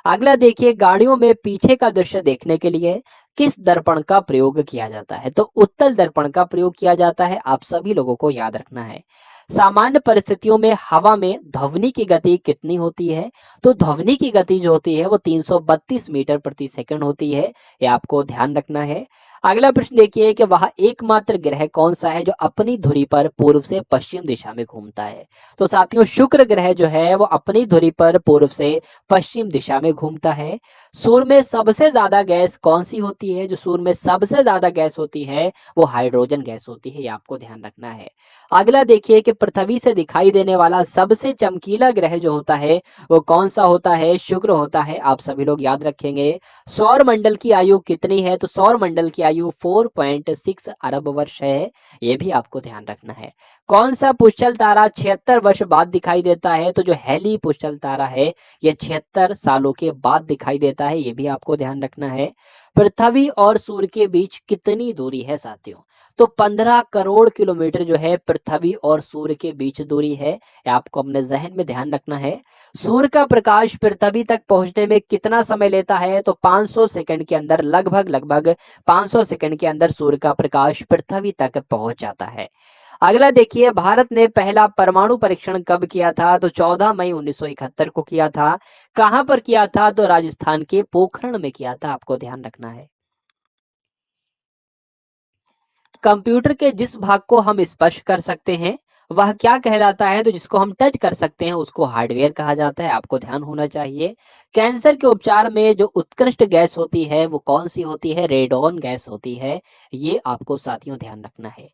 अगला देखिए, गाड़ियों में पीछे का दृश्य देखने के लिए किस दर्पण का प्रयोग किया जाता है? तो उत्तल दर्पण का प्रयोग किया जाता है, आप सभी लोगों को याद रखना है। सामान्य परिस्थितियों में हवा में ध्वनि की गति कितनी होती है? तो ध्वनि की गति जो होती है वो 332 मीटर प्रति सेकंड होती है, ये आपको ध्यान रखना है। अगला प्रश्न देखिए कि वह एकमात्र ग्रह कौन सा है जो अपनी धुरी पर पूर्व से पश्चिम दिशा में घूमता है? तो साथियों शुक्र ग्रह जो है वो अपनी धुरी पर पूर्व से पश्चिम दिशा में घूमता है। सूर्य में सबसे ज्यादा गैस कौन सी होती है? जो सूर्य में सबसे ज्यादा गैस होती है वो हाइड्रोजन गैस होती है, ये आपको ध्यान रखना है। अगला देखिए कि पृथ्वी से दिखाई देने वाला सबसे चमकीला ग्रह जो होता है वो कौन सा होता है? शुक्र होता है, आप सभी लोग याद रखेंगे। सौर मंडल की आयु कितनी है? तो सौर मंडल की आयु आयु 4.6 अरब वर्ष है, ये भी आपको ध्यान रखना है। कौन सा पुष्कल तारा 76 वर्ष बाद दिखाई देता है? तो जो हैली पुष्कल तारा है ये 76 सालों के बाद दिखाई देता है, ये भी आपको ध्यान रखना है। पृथ्वी और सूर्य के बीच कितनी दूरी है साथियों? तो 15 करोड़ किलोमीटर जो है पृथ्वी और सूर्य के बीच दूरी है, ये आपको अपने जहन में ध्यान रखना है। सूर्य का प्रकाश पृथ्वी तक पहुंचने में कितना समय लेता है? तो 500 सेकंड के अंदर, लगभग 500 सेकंड के अंदर सूर्य का प्रकाश पृथ्वी तक पहुंच जाता है। अगला देखिए, भारत ने पहला परमाणु परीक्षण कब किया था? तो 14 मई 1971 को किया था। कहां पर किया था? तो राजस्थान के पोखरण में किया था, आपको ध्यान रखना है। कंप्यूटर के जिस भाग को हम स्पर्श कर सकते हैं वह क्या कहलाता है? तो जिसको हम टच कर सकते हैं उसको हार्डवेयर कहा जाता है, आपको ध्यान होना चाहिए। कैंसर के उपचार में जो उत्कृष्ट गैस होती है वो कौन सी होती है? रेडॉन गैस होती है, ये आपको साथियों ध्यान रखना है।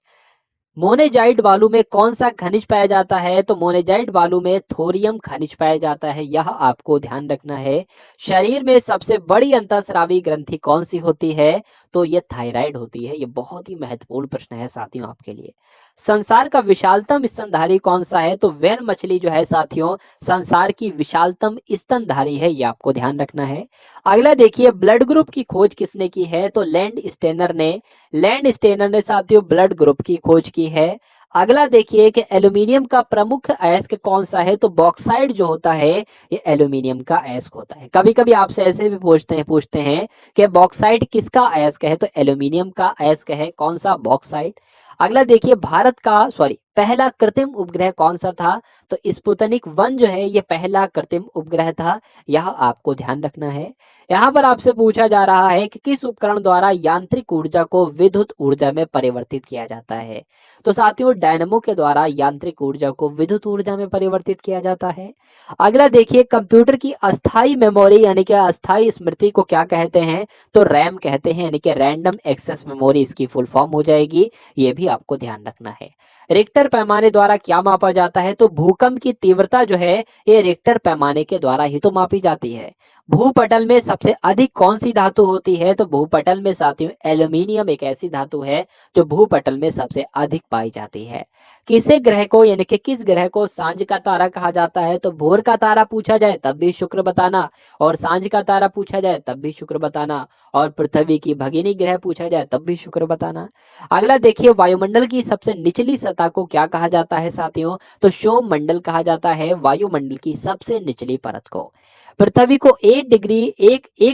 मोनेजाइट बालू में कौन सा खनिज पाया जाता है? तो मोनेजाइट बालू में थोरियम खनिज पाया जाता है, यह आपको ध्यान रखना है। शरीर में सबसे बड़ी अंतःस्रावी ग्रंथि कौन सी होती है? तो ये थायराइड होती है। ये बहुत ही महत्वपूर्ण प्रश्न है साथियों आपके लिए। संसार का विशालतम स्तनधारी कौन सा है? तो व्हेल मछली जो है साथियों संसार की विशालतम स्तनधारी है, ये आपको ध्यान रखना है। अगला देखिए, ब्लड ग्रुप की खोज किसने की है? तो लैंड स्टेनर ने साथियों ब्लड ग्रुप की खोज की है। अगला देखिए कि एल्यूमिनियम का प्रमुख अयस्क कौन सा है? तो बॉक्साइड जो होता है ये एल्यूमिनियम का अयस्क होता है। कभी कभी आपसे ऐसे भी पूछते हैं कि बॉक्साइड किसका अयस्क है? तो एल्यूमिनियम का अयस्क है, कौन सा? बॉक्साइड। अगला देखिए, भारत का पहला कृत्रिम उपग्रह कौन सा था? तो स्पुतनिक 1 जो है ये पहला कृत्रिम उपग्रह था, यह आपको ध्यान रखना है। यहाँ पर आपसे पूछा जा रहा है कि किस उपकरण द्वारा यांत्रिक ऊर्जा को विद्युत ऊर्जा में परिवर्तित किया जाता है? तो साथियों डायनमो के द्वारा यांत्रिक ऊर्जा को विद्युत ऊर्जा में परिवर्तित किया जाता है। अगला देखिए, कंप्यूटर की अस्थाई मेमोरी यानी कि अस्थाई स्मृति को क्या कहते हैं? तो रैम कहते हैं, यानी कि रैंडम एक्सेस मेमोरी इसकी फुल फॉर्म हो जाएगी, ये भी आपको ध्यान रखना है। रिक्टर पैमाने द्वारा क्या मापा जाता है? तो भूकंप की तीव्रता जो है ये रिक्टर पैमाने के द्वारा ही तो मापी जाती है। भूपटल में सबसे अधिक कौन सी धातु होती है? तो भूपटल में साथियों एल्यूमिनियम एक ऐसी धातु है जो भूपटल में सबसे अधिक पाई जाती है। किसे ग्रह को यानी कि किस ग्रह को सांझ का तारा कहा जाता है? तो भोर का तारा पूछा जाए तब भी शुक्र बताना, और सांझ का तारा पूछा जाए तब भी शुक्र बताना, और पृथ्वी की भगिनी ग्रह पूछा जाए तब भी शुक्र बताना। अगला देखिए, वायुमंडल की सबसे निचली सतह को क्या कहा जाता है साथियों? तो क्षोभ मंडल कहा जाता है वायुमंडल की सबसे निचली परत को। पृथ्वी को 1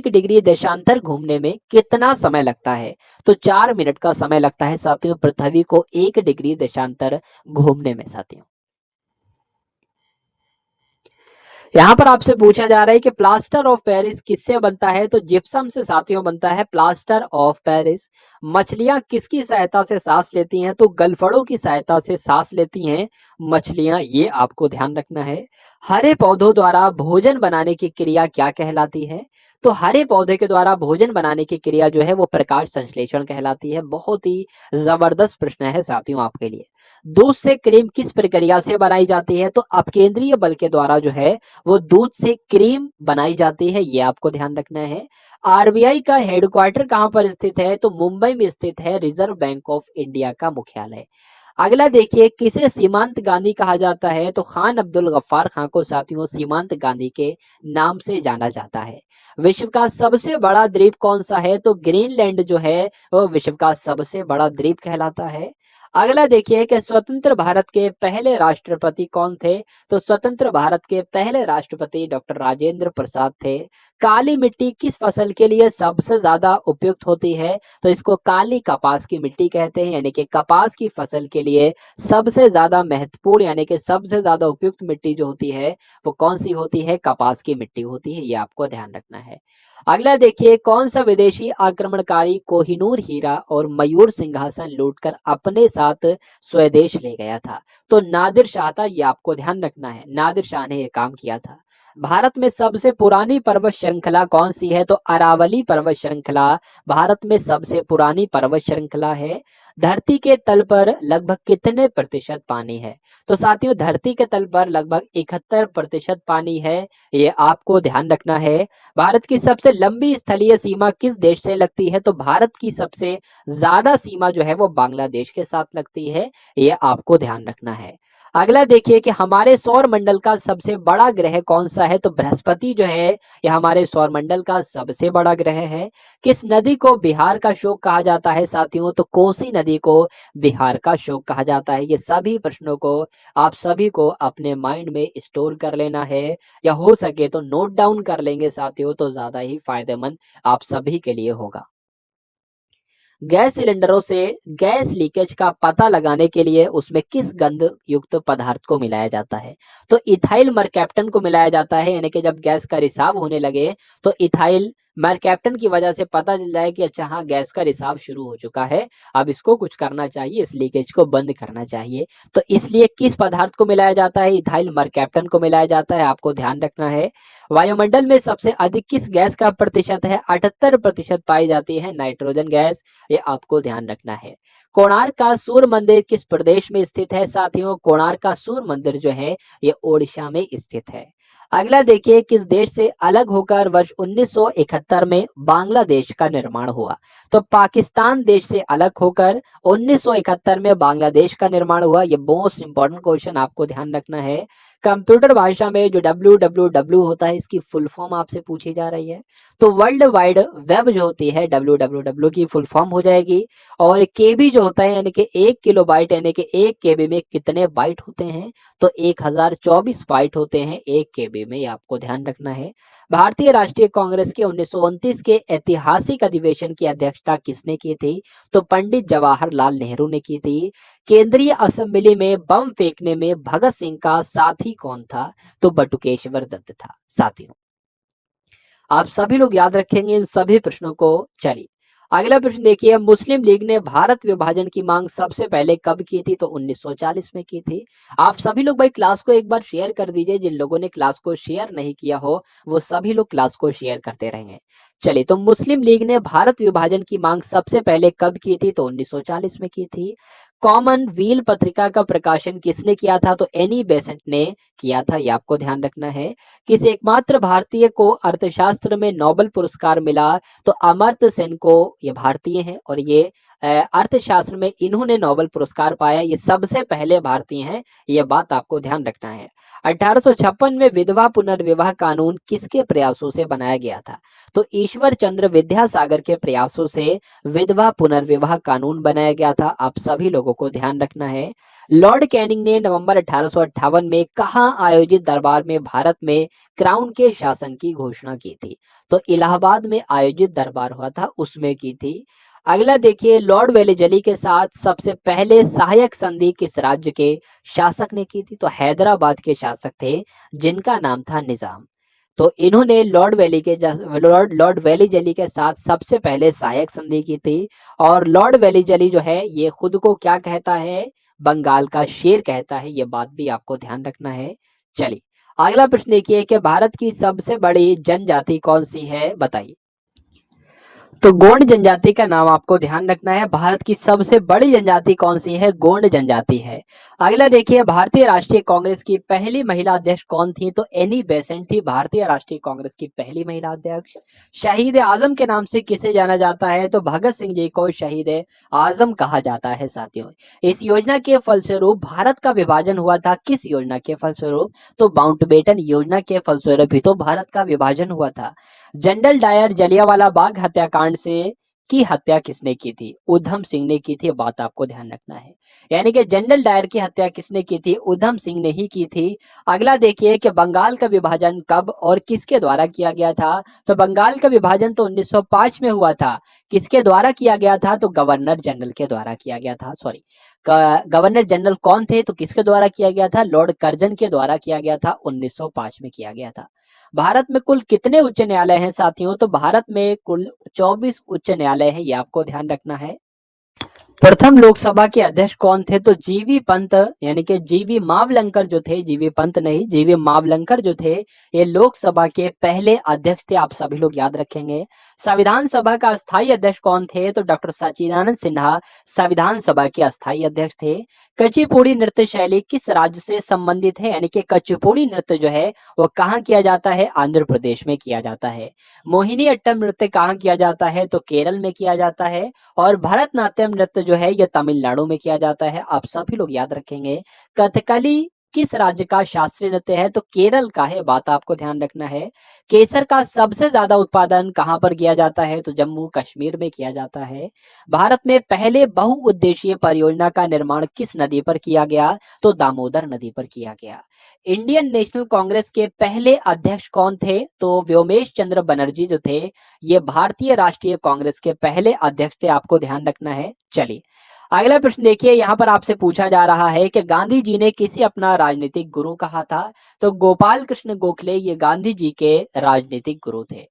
डिग्री देशांतर घूमने में कितना समय लगता है? तो 4 मिनट का समय लगता है साथियों पृथ्वी को 1 डिग्री देशांतर घूमने में साथियों। यहाँ पर आपसे पूछा जा रहा है कि प्लास्टर ऑफ पेरिस किससे बनता है? तो जिप्सम से साथियों बनता है प्लास्टर ऑफ पेरिस। मछलियां किसकी सहायता से सांस लेती हैं? तो गलफड़ों की सहायता से सांस लेती हैं मछलियां, ये आपको ध्यान रखना है। हरे पौधों द्वारा भोजन बनाने की क्रिया क्या कहलाती है? तो हरे पौधे के द्वारा भोजन बनाने की क्रिया जो है वो प्रकाश संश्लेषण कहलाती है। बहुत ही जबरदस्त प्रश्न है साथियों आपके लिए। दूध से क्रीम किस प्रक्रिया से बनाई जाती है? तो अपकेंद्रीय बल के द्वारा जो है वो दूध से क्रीम बनाई जाती है, ये आपको ध्यान रखना है। आरबीआई का हेडक्वार्टर कहां पर स्थित है? तो मुंबई में स्थित है रिजर्व बैंक ऑफ इंडिया का मुख्यालय। अगला देखिए, किसे सीमांत गांधी कहा जाता है? तो खान अब्दुल गफ्फार खान को साथियों सीमांत गांधी के नाम से जाना जाता है। विश्व का सबसे बड़ा द्वीप कौन सा है? तो ग्रीनलैंड जो है वो विश्व का सबसे बड़ा द्वीप कहलाता है। अगला देखिए कि स्वतंत्र भारत के पहले राष्ट्रपति कौन थे? तो स्वतंत्र भारत के पहले राष्ट्रपति डॉक्टर राजेंद्र प्रसाद थे। काली मिट्टी किस फसल के लिए सबसे ज्यादा उपयुक्त होती है? तो इसको काली कपास की मिट्टी कहते हैं, यानी कि कपास की फसल के लिए सबसे ज्यादा महत्वपूर्ण यानी कि सबसे ज्यादा उपयुक्त मिट्टी जो होती है वो कौन सी होती है? कपास की मिट्टी होती है, ये आपको ध्यान रखना है। अगला देखिए, कौन सा विदेशी आक्रमणकारी कोहिनूर हीरा और मयूर सिंहासन लूटकर अपने साथ स्वदेश ले गया था? तो नादिर शाह था, ये आपको ध्यान रखना है, नादिर शाह ने यह काम किया था। भारत में सबसे पुरानी पर्वत श्रृंखला कौन सी है? तो अरावली पर्वत श्रृंखला भारत में सबसे पुरानी पर्वत श्रृंखला है। धरती के तल पर लगभग कितने प्रतिशत पानी है? तो साथियों, धरती के तल पर लगभग 71% पानी है, ये आपको ध्यान रखना है। भारत की सबसे लंबी स्थलीय सीमा किस देश से लगती है? तो भारत की सबसे ज्यादा सीमा जो है वो बांग्लादेश के साथ लगती है, ये आपको ध्यान रखना है। अगला देखिए कि हमारे सौर मंडल का सबसे बड़ा ग्रह कौन सा है? तो बृहस्पति जो है यह हमारे सौर मंडल का सबसे बड़ा ग्रह है। किस नदी को बिहार का शोक कहा जाता है साथियों? तो कोसी नदी को बिहार का शोक कहा जाता है। ये सभी प्रश्नों को आप सभी को अपने माइंड में स्टोर कर लेना है, या हो सके तो नोट डाउन कर लेंगे साथियों, तो ज्यादा ही फायदेमंद आप सभी के लिए होगा। गैस सिलेंडरों से गैस लीकेज का पता लगाने के लिए उसमें किस गंध युक्त पदार्थ को मिलाया जाता है? तो इथाइल मरकैप्टन को मिलाया जाता है, यानी कि जब गैस का रिसाव होने लगे तो इथाइल मरकैप्टन की वजह से पता चल जाए कि अच्छा हाँ, गैस का रिसाव शुरू हो चुका है, अब इसको कुछ करना चाहिए, इस लीकेज को बंद करना चाहिए। तो इसलिए किस पदार्थ को मिलाया जाता है? इथाइल मरकैप्टन को मिलाया जाता है, आपको ध्यान रखना है। वायुमंडल में सबसे अधिक किस गैस का प्रतिशत है? 78% पाई जाती है नाइट्रोजन गैस, ये आपको ध्यान रखना है। कोणार्क का सूर्य मंदिर किस प्रदेश में स्थित है साथियों? कोणार्क का सूर्य मंदिर जो है ये ओडिशा में स्थित है। अगला देखिए, किस देश से अलग होकर वर्ष 1971 में बांग्लादेश का निर्माण हुआ? तो पाकिस्तान देश से अलग होकर 1971 में बांग्लादेश का निर्माण हुआ। ये मोस्ट इंपॉर्टेंट क्वेश्चन आपको ध्यान रखना है। कंप्यूटर भाषा में जो www होता है, इसकी फुल फॉर्म आपसे पूछी जा रही है। तो वर्ल्ड वाइड वेब जो होती है www की फुल फॉर्म हो जाएगी। और केबी जो होता है, यानी कि 1 किलोबाइट, यानी कि 1 KB में कितने बाइट होते हैं? तो 1024 बाइट होते हैं 1 KB में, ये आपको ध्यान रखना है। भारतीय राष्ट्रीय कांग्रेस के 1929 के ऐतिहासिक अधिवेशन की अध्यक्षता किसने की थी? तो पंडित जवाहरलाल नेहरू ने की थी। केंद्रीय असेंबली में बम फेंकने में भगत सिंह का साथी कौन था? तो बटुकेश्वर दत्त था। साथियों, आप सभी लोग याद रखेंगे इन सभी प्रश्नों को। चलिए अगला प्रश्न देखिए, मुस्लिम लीग ने भारत विभाजन की मांग सबसे पहले कब की थी? तो 1940 में की थी। आप सभी लोग भाई क्लास को एक बार शेयर कर दीजिए, जिन लोगों ने क्लास को शेयर नहीं किया हो वो सभी लोग क्लास को शेयर करते रहेंगे। चलिए, तो मुस्लिम लीग ने भारत विभाजन की मांग सबसे पहले कब की थी? तो 1940 में की थी। कॉमन व्हील पत्रिका का प्रकाशन किसने किया था? तो एनी बेसेंट ने किया था, ये आपको ध्यान रखना है। किस एकमात्र भारतीय को अर्थशास्त्र में नोबेल पुरस्कार मिला? तो अमर्त्य सेन को, ये भारतीय हैं और ये अर्थशास्त्र में इन्होंने नोबेल पुरस्कार पाया, ये सबसे पहले भारतीय हैं, ये बात आपको ध्यान रखना है। 1856 में विधवा पुनर्विवाह कानून किसके प्रयासों से बनाया गया था? तो ईश्वर चंद्र विद्यासागर के प्रयासों से विधवा पुनर्विवाह कानून बनाया गया था, आप सभी लोगों को ध्यान रखना है। लॉर्ड कैनिंग ने नवंबर 1858 में कहाँ आयोजित दरबार में भारत में क्राउन के शासन की घोषणा की थी? तो इलाहाबाद में आयोजित दरबार हुआ था, उसमें की थी। अगला देखिए, लॉर्ड वेलेजली के साथ सबसे पहले सहायक संधि किस राज्य के शासक ने की थी? तो हैदराबाद के शासक थे, जिनका नाम था निजाम। तो इन्होंने लॉर्ड वेलीजली के साथ सबसे पहले सहायक संधि की थी। और लॉर्ड वेलीजली जो है ये खुद को क्या कहता है? बंगाल का शेर कहता है, ये बात भी आपको ध्यान रखना है। चलिए अगला प्रश्न देखिए कि भारत की सबसे बड़ी जनजाति कौन सी है, बताइए। तो गोंड जनजाति का नाम आपको ध्यान रखना है। भारत की सबसे बड़ी जनजाति कौन सी है? गोंड जनजाति है। अगला देखिए, भारतीय राष्ट्रीय कांग्रेस की पहली महिला अध्यक्ष कौन थी? तो एनी बेसेंट थी, भारतीय राष्ट्रीय कांग्रेस की पहली महिला अध्यक्ष। शहीद आजम के नाम से किसे जाना जाता है? तो भगत सिंह जी को शहीद आजम कहा जाता है। साथियों, इस योजना के फलस्वरूप भारत का विभाजन हुआ था। किस योजना के फलस्वरूप? तो माउंटबेटन योजना के फलस्वरूप ही तो भारत का विभाजन हुआ था। जनरल डायर जलियांवाला बाग हत्याकांड से की हत्या किसने की थी? उधम सिंह ने की थी, बात आपको ध्यान रखना है। यानी कि जनरल डायर की हत्या किसने की थी? उधम सिंह ने ही की थी। अगला देखिए कि बंगाल का विभाजन कब और किसके द्वारा किया गया था? तो बंगाल का विभाजन तो 1905 में हुआ था। किसके द्वारा किया गया था? तो गवर्नर जनरल के द्वारा किया गया था। सॉरी, गवर्नर जनरल कौन थे? तो किसके द्वारा किया गया था? लॉर्ड कर्जन के द्वारा किया गया था, 1905 में किया गया था। भारत में कुल कितने उच्च न्यायालय हैं साथियों? तो भारत में कुल 24 उच्च न्यायालय हैं, ये आपको ध्यान रखना है। प्रथम लोकसभा के अध्यक्ष कौन थे? तो जीवी पंत यानी कि जीवी मावलंकर जो थे, जीवी पंत नहीं, जीवी मावलंकर जो थे, ये लोकसभा के पहले अध्यक्ष थे। आप सभी लोग याद रखेंगे। संविधान सभा का अस्थायी अध्यक्ष कौन थे? तो डॉक्टर सच्चिदानंद सिन्हा संविधान सभा के अस्थायी अध्यक्ष थे। कचिपुड़ी नृत्य शैली किस राज्य से संबंधित है? यानी कि कचिपुड़ी नृत्य जो है वो कहाँ किया जाता है? आंध्र प्रदेश में किया जाता है। मोहिनी अट्टम नृत्य कहाँ किया जाता है? तो केरल में किया जाता है। और भरतनाट्यम नृत्य जो है ये तमिलनाडु में किया जाता है। आप सभी लोग याद रखेंगे। कथकली किस राज्य का शास्त्रीय नृत्य है? तो केरल का है। बात आपको ध्यान रखना है। केसर का सबसे ज्यादा उत्पादन कहां पर किया जाता है? तो जम्मू कश्मीर में किया जाता है। भारत में पहले बहुउद्देशीय परियोजना का निर्माण किस नदी पर किया गया? तो दामोदर नदी पर किया गया। इंडियन नेशनल कांग्रेस के पहले अध्यक्ष कौन थे? तो व्योमेश चंद्र बनर्जी जो थे ये भारतीय राष्ट्रीय कांग्रेस के पहले अध्यक्ष थे। आपको ध्यान रखना है। चलिए अगला प्रश्न देखिए, यहाँ पर आपसे पूछा जा रहा है कि गांधी जी ने किसे अपना राजनीतिक गुरु कहा था? तो गोपाल कृष्ण गोखले ये गांधी जी के राजनीतिक गुरु थे।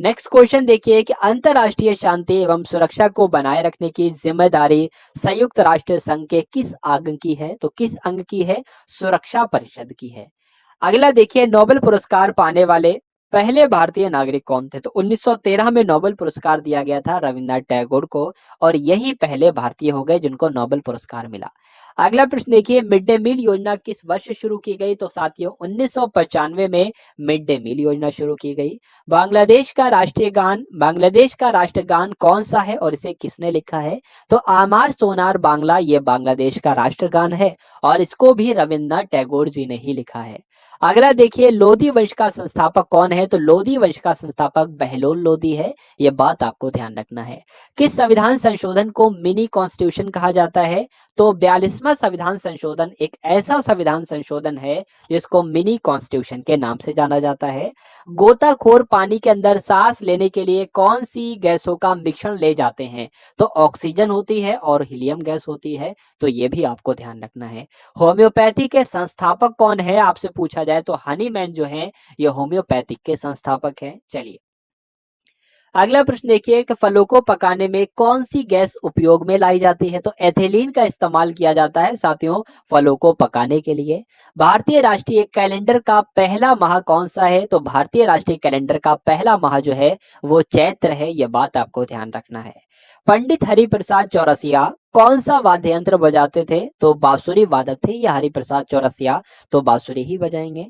नेक्स्ट क्वेश्चन देखिए कि अंतरराष्ट्रीय शांति एवं सुरक्षा को बनाए रखने की जिम्मेदारी संयुक्त राष्ट्र संघ के किस अंग की है? तो किस अंग की है? सुरक्षा परिषद की है। अगला देखिए, नोबेल पुरस्कार पाने वाले पहले भारतीय नागरिक कौन थे? तो 1913 में नोबेल पुरस्कार दिया गया था रविन्द्रनाथ टैगोर को, और यही पहले भारतीय हो गए जिनको नोबेल पुरस्कार मिला। अगला प्रश्न देखिए, मिड डे मील योजना किस वर्ष शुरू की गई? तो साथियों 1995 में मिड डे मील योजना शुरू की गई। बांग्लादेश का राष्ट्रगान कौन सा है और इसे किसने लिखा है? तो आमार सोनार बांग्ला ये बांग्लादेश का राष्ट्रगान है, और इसको भी रविन्द्रनाथ टैगोर जी ने ही लिखा है। अगला देखिए, लोधी वंश का संस्थापक कौन है? तो लोधी वंश का संस्थापक बहलोल लोधी है। यह बात आपको ध्यान रखना है। किस संविधान संशोधन को मिनी कॉन्स्टिट्यूशन कहा जाता है? तो 42वां संविधान संशोधन एक ऐसा संविधान संशोधन है जिसको मिनी कॉन्स्टिट्यूशन के नाम से जाना जाता है। गोताखोर पानी के अंदर सांस लेने के लिए कौन सी गैसों का मिश्रण ले जाते हैं? तो ऑक्सीजन होती है और हीलियम गैस होती है। तो ये भी आपको ध्यान रखना है। होम्योपैथी के संस्थापक कौन है? आपसे पूछा जाए तो हनीमैन जो है ये होम्योपैथिक के संस्थापक हैं। चलिए अगला प्रश्न देखिए कि फलों को पकाने में कौन सी गैस उपयोग में लाई जाती है? तो एथिलीन का इस्तेमाल किया जाता है साथियों फलों को पकाने के लिए। भारतीय राष्ट्रीय कैलेंडर का पहला माह कौन सा है? तो भारतीय राष्ट्रीय कैलेंडर का पहला माह जो है वो चैत्र है। यह बात आपको ध्यान रखना है। पंडित हरिप्रसाद चौरसिया कौन सा वाद्य यंत्र बजाते थे? तो बांसुरी वादक थे या हरिप्रसाद चौरसिया, तो बांसुरी ही बजाएंगे।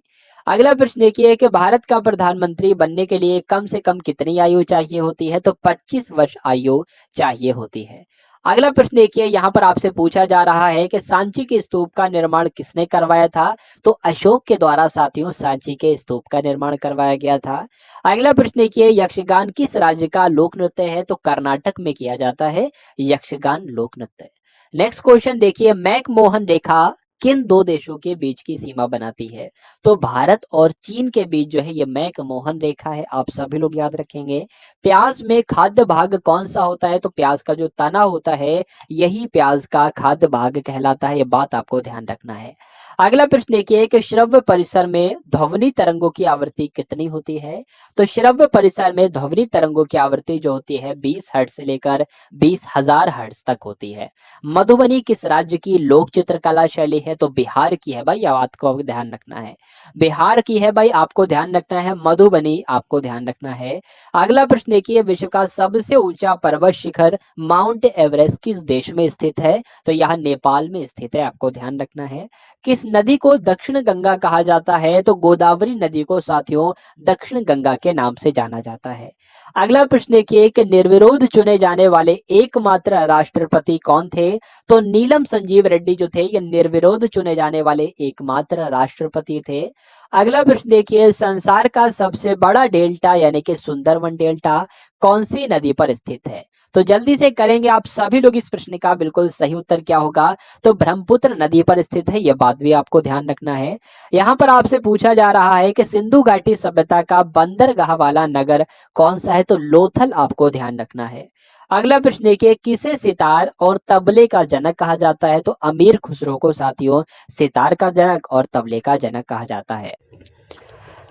अगला प्रश्न देखिए कि भारत का प्रधानमंत्री बनने के लिए कम से कम कितनी आयु चाहिए होती है? तो 25 वर्ष आयु चाहिए होती है। अगला प्रश्न देखिए, यहाँ पर आपसे पूछा जा रहा है कि सांची के स्तूप का निर्माण किसने करवाया था? तो अशोक के द्वारा साथियों सांची के स्तूप का निर्माण करवाया गया था। अगला प्रश्न देखिए, यक्षगान किस राज्य का लोक नृत्य है? तो कर्नाटक में किया जाता है यक्षगान लोक नृत्य। नेक्स्ट क्वेश्चन देखिए, मैकमोहन रेखा किन दो देशों के बीच की सीमा बनाती है? तो भारत और चीन के बीच जो है ये मैकमोहन रेखा है। आप सभी लोग याद रखेंगे। प्याज में खाद्य भाग कौन सा होता है? तो प्याज का जो तना होता है यही प्याज का खाद्य भाग कहलाता है। ये बात आपको ध्यान रखना है। अगला प्रश्न देखिए कि श्रव्य परिसर में ध्वनि तरंगों की आवृत्ति कितनी होती है? तो श्रव्य परिसर में ध्वनि तरंगों की आवृत्ति जो होती है 20 हर्ट्ज से लेकर 20,000 हर्ट्ज तक होती है। मधुबनी किस राज्य की लोक चित्रकला शैली है? तो बिहार की है भाई। बात को ध्यान रखना है। बिहार की है भाई, आपको ध्यान रखना है। मधुबनी आपको ध्यान रखना है। अगला प्रश्न देखिए, विश्व का सबसे ऊंचा पर्वत शिखर माउंट एवरेस्ट किस देश में स्थित है? तो यह नेपाल में स्थित है। आपको ध्यान रखना है। किस नदी को दक्षिण गंगा कहा जाता है? तो गोदावरी नदी को साथियों दक्षिण गंगा के नाम से जाना जाता है। अगला प्रश्न देखिए कि निर्विरोध चुने जाने वाले एकमात्र राष्ट्रपति कौन थे? तो नीलम संजीव रेड्डी जो थे ये निर्विरोध चुने जाने वाले एकमात्र राष्ट्रपति थे। अगला प्रश्न देखिए, संसार का सबसे बड़ा डेल्टा यानी कि सुंदरवन डेल्टा कौन सी नदी पर स्थित है? तो जल्दी से करेंगे आप सभी लोग इस प्रश्न का। बिल्कुल सही उत्तर क्या होगा? तो ब्रह्मपुत्र नदी पर स्थित है। यह बात भी आपको ध्यान रखना है। यहाँ पर आपसे पूछा जा रहा है कि सिंधु घाटी सभ्यता का बंदरगाह वाला नगर कौन सा है? तो लोथल आपको ध्यान रखना है। अगला प्रश्न देखिए, किसे सितार और तबले का जनक कहा जाता है? तो अमीर खुसरो को साथियों सितार का जनक और तबले का जनक कहा जाता है।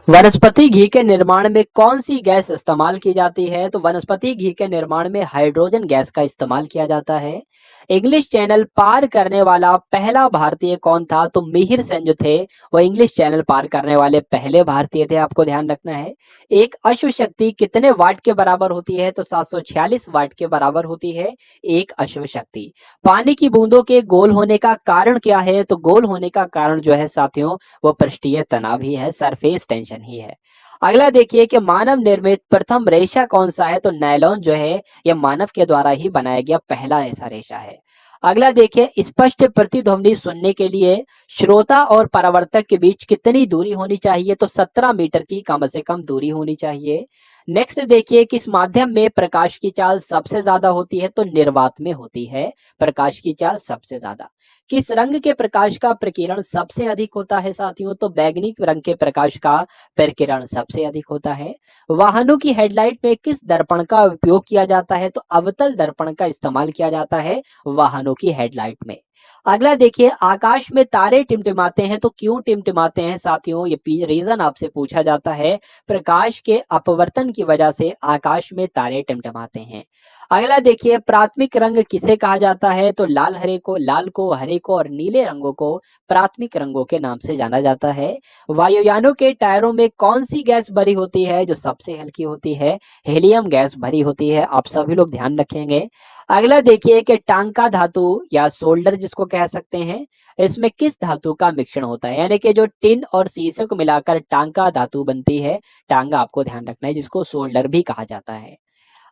वनस्पति घी के निर्माण में कौन सी गैस इस्तेमाल की जाती है? तो वनस्पति घी के निर्माण में हाइड्रोजन गैस का इस्तेमाल किया जाता है। इंग्लिश चैनल पार करने वाला पहला भारतीय कौन था? तो मिहिर सेन जो थे वो इंग्लिश चैनल पार करने वाले पहले भारतीय थे, आपको ध्यान रखना है। एक अश्व शक्ति कितने वाट के बराबर होती है? तो 746 वाट के बराबर होती है एक अश्व शक्ति। पानी की बूंदों के गोल होने का कारण क्या है? तो गोल होने का कारण जो है साथियों वो पृष्ठीय तनाव ही है, सरफेस टेंशन ही है। अगला देखिए कि मानव निर्मित प्रथम रेशा कौन सा है? तो नायलॉन जो है यह मानव के द्वारा ही बनाया गया पहला ऐसा रेशा है। अगला देखिए स्पष्ट प्रतिध्वनि सुनने के लिए श्रोता और परावर्तक के बीच कितनी दूरी होनी चाहिए? तो 17 मीटर की कम से कम दूरी होनी चाहिए। नेक्स्ट देखिए किस माध्यम में प्रकाश की चाल सबसे ज्यादा होती है? तो निर्वात में होती है प्रकाश की चाल सबसे ज्यादा। किस रंग के प्रकाश का प्रकीर्णन सबसे अधिक होता है साथियों? तो बैंगनी रंग के प्रकाश का प्रकीर्णन सबसे अधिक होता है। वाहनों की हेडलाइट में किस दर्पण का उपयोग किया जाता है? तो अवतल दर्पण का इस्तेमाल किया जाता है वाहनों की हेडलाइट में। अगला देखिए आकाश में तारे टिमटिमाते हैं तो क्यों टिमटिमाते हैं साथियों? ये रीजन आपसे पूछा जाता है। प्रकाश के अपवर्तन की वजह से आकाश में तारे टिमटिमाते हैं। अगला देखिए प्राथमिक रंग किसे कहा जाता है? तो लाल को, हरे को और नीले रंगों को प्राथमिक रंगों के नाम से जाना जाता है। वायुयानों के टायरों में कौन सी गैस भरी होती है जो सबसे हल्की होती है? हीलियम गैस भरी होती है, आप सभी लोग ध्यान रखेंगे। अगला देखिए कि टांका धातु या सोल्डर जिसको कह सकते हैं, इसमें किस धातु का मिश्रण होता है? यानी कि जो टिन और शीशे को मिलाकर टांका धातु बनती है, टांगा आपको ध्यान रखना है, जिसको सोल्डर भी कहा जाता है।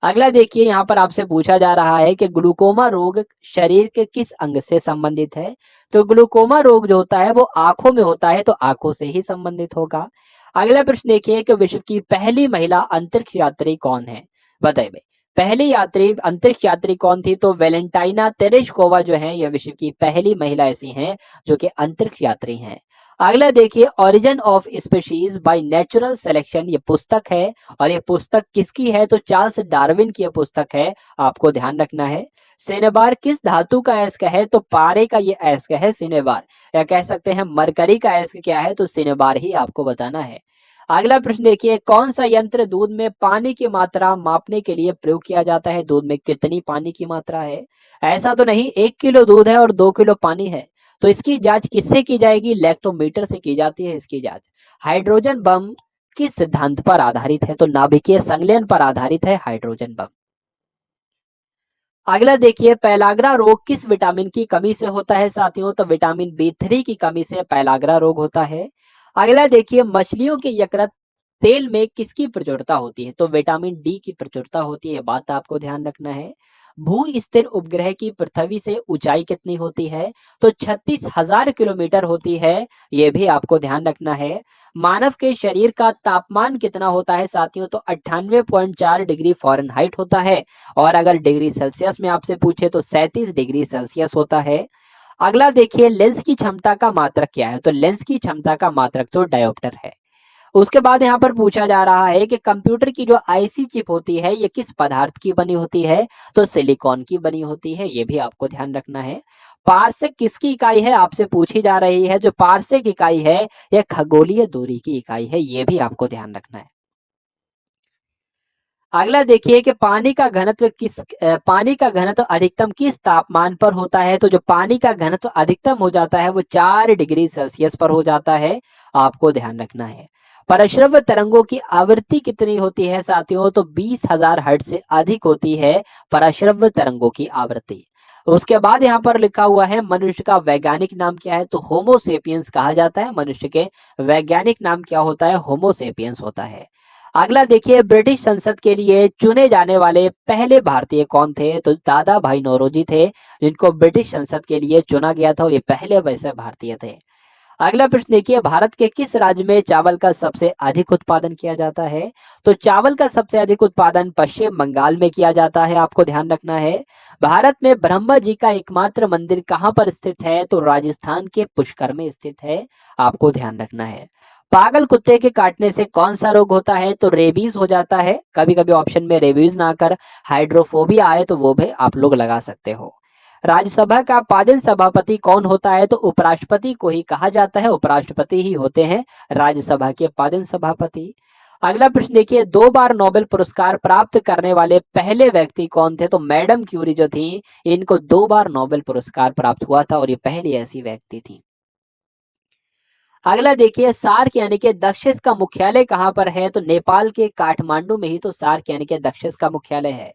अगला देखिए यहाँ पर आपसे पूछा जा रहा है कि ग्लूकोमा रोग शरीर के किस अंग से संबंधित है? तो ग्लूकोमा रोग जो होता है वो आंखों में होता है, तो आंखों से ही संबंधित होगा। अगला प्रश्न देखिए कि विश्व की पहली महिला अंतरिक्ष यात्री कौन है? बताइए पहली यात्री अंतरिक्ष यात्री कौन थी? तो वेलेंटाइना तेरेश्कोवा जो है यह विश्व की पहली महिला ऐसी हैं जो कि अंतरिक्ष यात्री हैं। अगला देखिए origin of species by natural selection ये पुस्तक है, और ये पुस्तक किसकी है? तो चार्ल्स डार्विन की ये पुस्तक है, आपको ध्यान रखना है। सिनेबार किस धातु का अयस्क है? तो पारे का ये अयस्क है सिनेबार, या कह सकते हैं मरकरी का अयस्क क्या है? तो सिनेबार ही आपको बताना है। अगला प्रश्न देखिए कौन सा यंत्र दूध में पानी की मात्रा मापने के लिए प्रयोग किया जाता है? दूध में कितनी पानी की मात्रा है? ऐसा तो नहीं 1 किलो दूध है और 2 किलो पानी है, तो इसकी जांच किससे की जाएगी? लैक्टोमीटर से की जाती है इसकी जांच। हाइड्रोजन बम किस सिद्धांत पर आधारित है? तो नाभिकीय संलयन पर आधारित है हाइड्रोजन बम। अगला देखिए पेलाग्रा रोग किस विटामिन की कमी से होता है साथियों? तो विटामिन B3 की कमी से पेलाग्रा रोग होता है। अगला देखिए मछलियों के यकृत तेल में किसकी प्रचुरता होती है? तो विटामिन डी की प्रचुरता होती है, बात आपको ध्यान रखना है। भू स्थिर उपग्रह की पृथ्वी से ऊंचाई कितनी होती है? तो 36,000 किलोमीटर होती है, यह भी आपको ध्यान रखना है। मानव के शरीर का तापमान कितना होता है साथियों? तो 98.4 डिग्री फ़ारेनहाइट होता है, और अगर डिग्री सेल्सियस में आपसे पूछे तो 37 डिग्री सेल्सियस होता है। अगला देखिए लेंस की क्षमता का मात्रक क्या है? तो लेंस की क्षमता का मात्रक तो डायोप्टर है। उसके बाद यहाँ पर पूछा जा रहा है कि कंप्यूटर की जो आईसी चिप होती है ये किस पदार्थ की बनी होती है? तो सिलिकॉन की बनी होती है, ये भी आपको ध्यान रखना है। पारसेक किसकी इकाई है आपसे पूछी जा रही है? जो पारसेक इकाई है यह खगोलीय दूरी की इकाई है, ये भी आपको ध्यान रखना है। अगला देखिए कि पानी का घनत्व अधिकतम किस तापमान पर होता है? तो जो पानी का घनत्व अधिकतम हो जाता है वो 4 डिग्री सेल्सियस पर हो जाता है, आपको ध्यान रखना है। परश्रव्य तरंगों की आवृत्ति कितनी होती है साथियों? तो 20,000 हर्ट्ज से अधिक होती है परश्रव्य तरंगों की आवृत्ति। उसके बाद यहाँ पर लिखा हुआ है मनुष्य का वैज्ञानिक नाम क्या है? तो होमोसेपियंस कहा जाता है, मनुष्य के वैज्ञानिक नाम क्या होता है? होमोसेपियंस होता है। अगला देखिए ब्रिटिश संसद के लिए चुने जाने वाले पहले भारतीय कौन थे? तो दादा भाई नौरोजी थे, जिनको ब्रिटिश संसद के लिए चुना गया था, और ये पहले वैसे भारतीय थे। अगला प्रश्न देखिए भारत के किस राज्य में चावल का सबसे अधिक उत्पादन किया जाता है? तो चावल का सबसे अधिक उत्पादन पश्चिम बंगाल में किया जाता है, आपको ध्यान रखना है। भारत में ब्रह्मा जी का एकमात्र मंदिर कहाँ पर स्थित है? तो राजस्थान के पुष्कर में स्थित है, आपको ध्यान रखना है। पागल कुत्ते के काटने से कौन सा रोग होता है? तो रेबीज हो जाता है, कभी कभी ऑप्शन में रेबीज ना कर हाइड्रोफोबिया आए तो वो भी आप लोग लगा सकते हो। राज्यसभा का पादन सभापति कौन होता है? तो उपराष्ट्रपति को ही कहा जाता है, उपराष्ट्रपति ही होते हैं राज्यसभा के पादन सभापति। अगला प्रश्न देखिए, 2 बार नोबेल पुरस्कार प्राप्त करने वाले पहले व्यक्ति कौन थे? तो मैडम क्यूरी जो थी, इनको 2 बार नोबेल पुरस्कार प्राप्त हुआ था और ये पहली ऐसी व्यक्ति थी। अगला देखिए, सार्क यानी कि दक्षिण का मुख्यालय कहाँ पर है? तो नेपाल के काठमांडू में ही तो सार्क यानी कि दक्षिण का मुख्यालय है।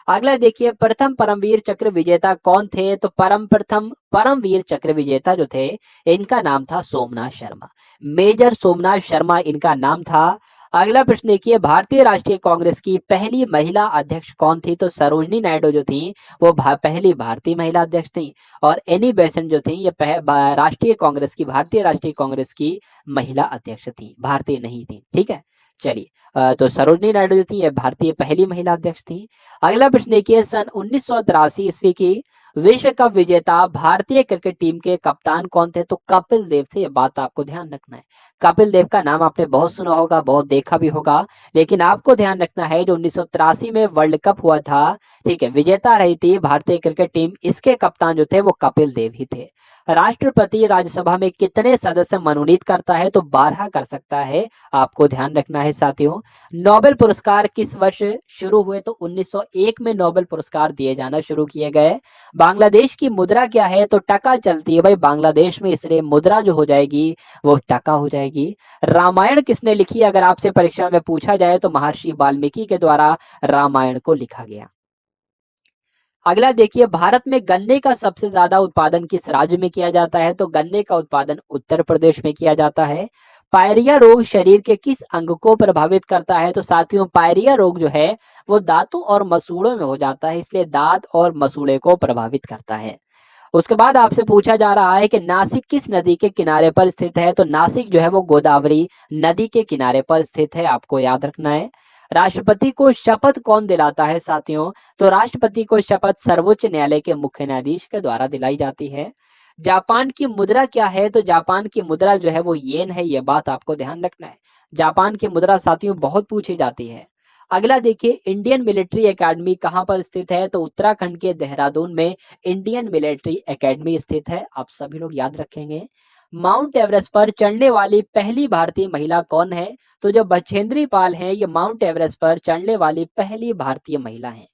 अगला देखिए, प्रथम परमवीर चक्र विजेता कौन थे? तो प्रथम परमवीर चक्र विजेता जो थे, इनका नाम था सोमनाथ शर्मा। मेजर सोमनाथ शर्मा इनका नाम था। अगला प्रश्न देखिए, भारतीय राष्ट्रीय कांग्रेस की पहली महिला अध्यक्ष कौन थी? तो सरोजनी नायडू जो थी, वो पहली भारतीय महिला अध्यक्ष थी। और एनी बेसेंट जो थी, ये राष्ट्रीय कांग्रेस की, भारतीय राष्ट्रीय कांग्रेस की महिला अध्यक्ष थी, भारतीय नहीं थी। ठीक है, चलिए, तो सरोजनी नायडू जो थी, ये भारतीय पहली महिला अध्यक्ष थी। अगला प्रश्न देखिए, सन 1983 ईस्वी की विश्व कप विजेता भारतीय क्रिकेट टीम के कप्तान कौन थे? तो कपिल देव थे। ये बात आपको ध्यान रखना है। कपिल देव का नाम आपने बहुत सुना होगा, बहुत देखा भी होगा, लेकिन आपको ध्यान रखना है जो 1983 में वर्ल्ड कप हुआ था, ठीक है, विजेता रही थी भारतीय क्रिकेट टीम, इसके कप्तान जो थे वो कपिल देव ही थे। राष्ट्रपति राज्यसभा में कितने सदस्य मनोनीत करता है? तो 12 कर सकता है, आपको ध्यान रखना है साथियों। नोबेल पुरस्कार किस वर्ष शुरू हुए? तो 1901 में नोबेल पुरस्कार दिए जाना शुरू किए गए। बांग्लादेश की मुद्रा क्या है? तो टका चलती है भाई बांग्लादेश में, इसलिए मुद्रा जो हो जाएगी वो टका हो जाएगी। रामायण किसने लिखी? अगर आपसे परीक्षा में पूछा जाए तो महर्षि वाल्मीकि के द्वारा रामायण को लिखा गया। अगला देखिए, भारत में गन्ने का सबसे ज्यादा उत्पादन किस राज्य में किया जाता है? तो गन्ने का उत्पादन उत्तर प्रदेश में किया जाता है। पायरिया रोग शरीर के किस अंग को प्रभावित करता है? तो साथियों, पायरिया रोग जो है वो दांतों और मसूड़ों में हो जाता है, इसलिए दांत और मसूड़े को प्रभावित करता है। उसके बाद आपसे पूछा जा रहा है कि नासिक किस नदी के किनारे पर स्थित है? तो नासिक जो है वो गोदावरी नदी के किनारे पर स्थित है, आपको याद रखना है। राष्ट्रपति को शपथ कौन दिलाता है साथियों? तो राष्ट्रपति को शपथ सर्वोच्च न्यायालय के मुख्य न्यायाधीश के द्वारा दिलाई जाती है। जापान की मुद्रा क्या है? तो जापान की मुद्रा जो है वो येन है, ये बात आपको ध्यान रखना है। जापान की मुद्रा साथियों बहुत पूछी जाती है। अगला देखिए, इंडियन मिलिट्री एकेडमी कहाँ पर स्थित है? तो उत्तराखंड के देहरादून में इंडियन मिलिट्री एकेडमी स्थित है, आप सभी लोग याद रखेंगे। माउंट एवरेस्ट पर चढ़ने वाली पहली भारतीय महिला कौन है? तो जो बछेंद्री पाल हैं, ये माउंट एवरेस्ट पर चढ़ने वाली पहली भारतीय महिला हैं।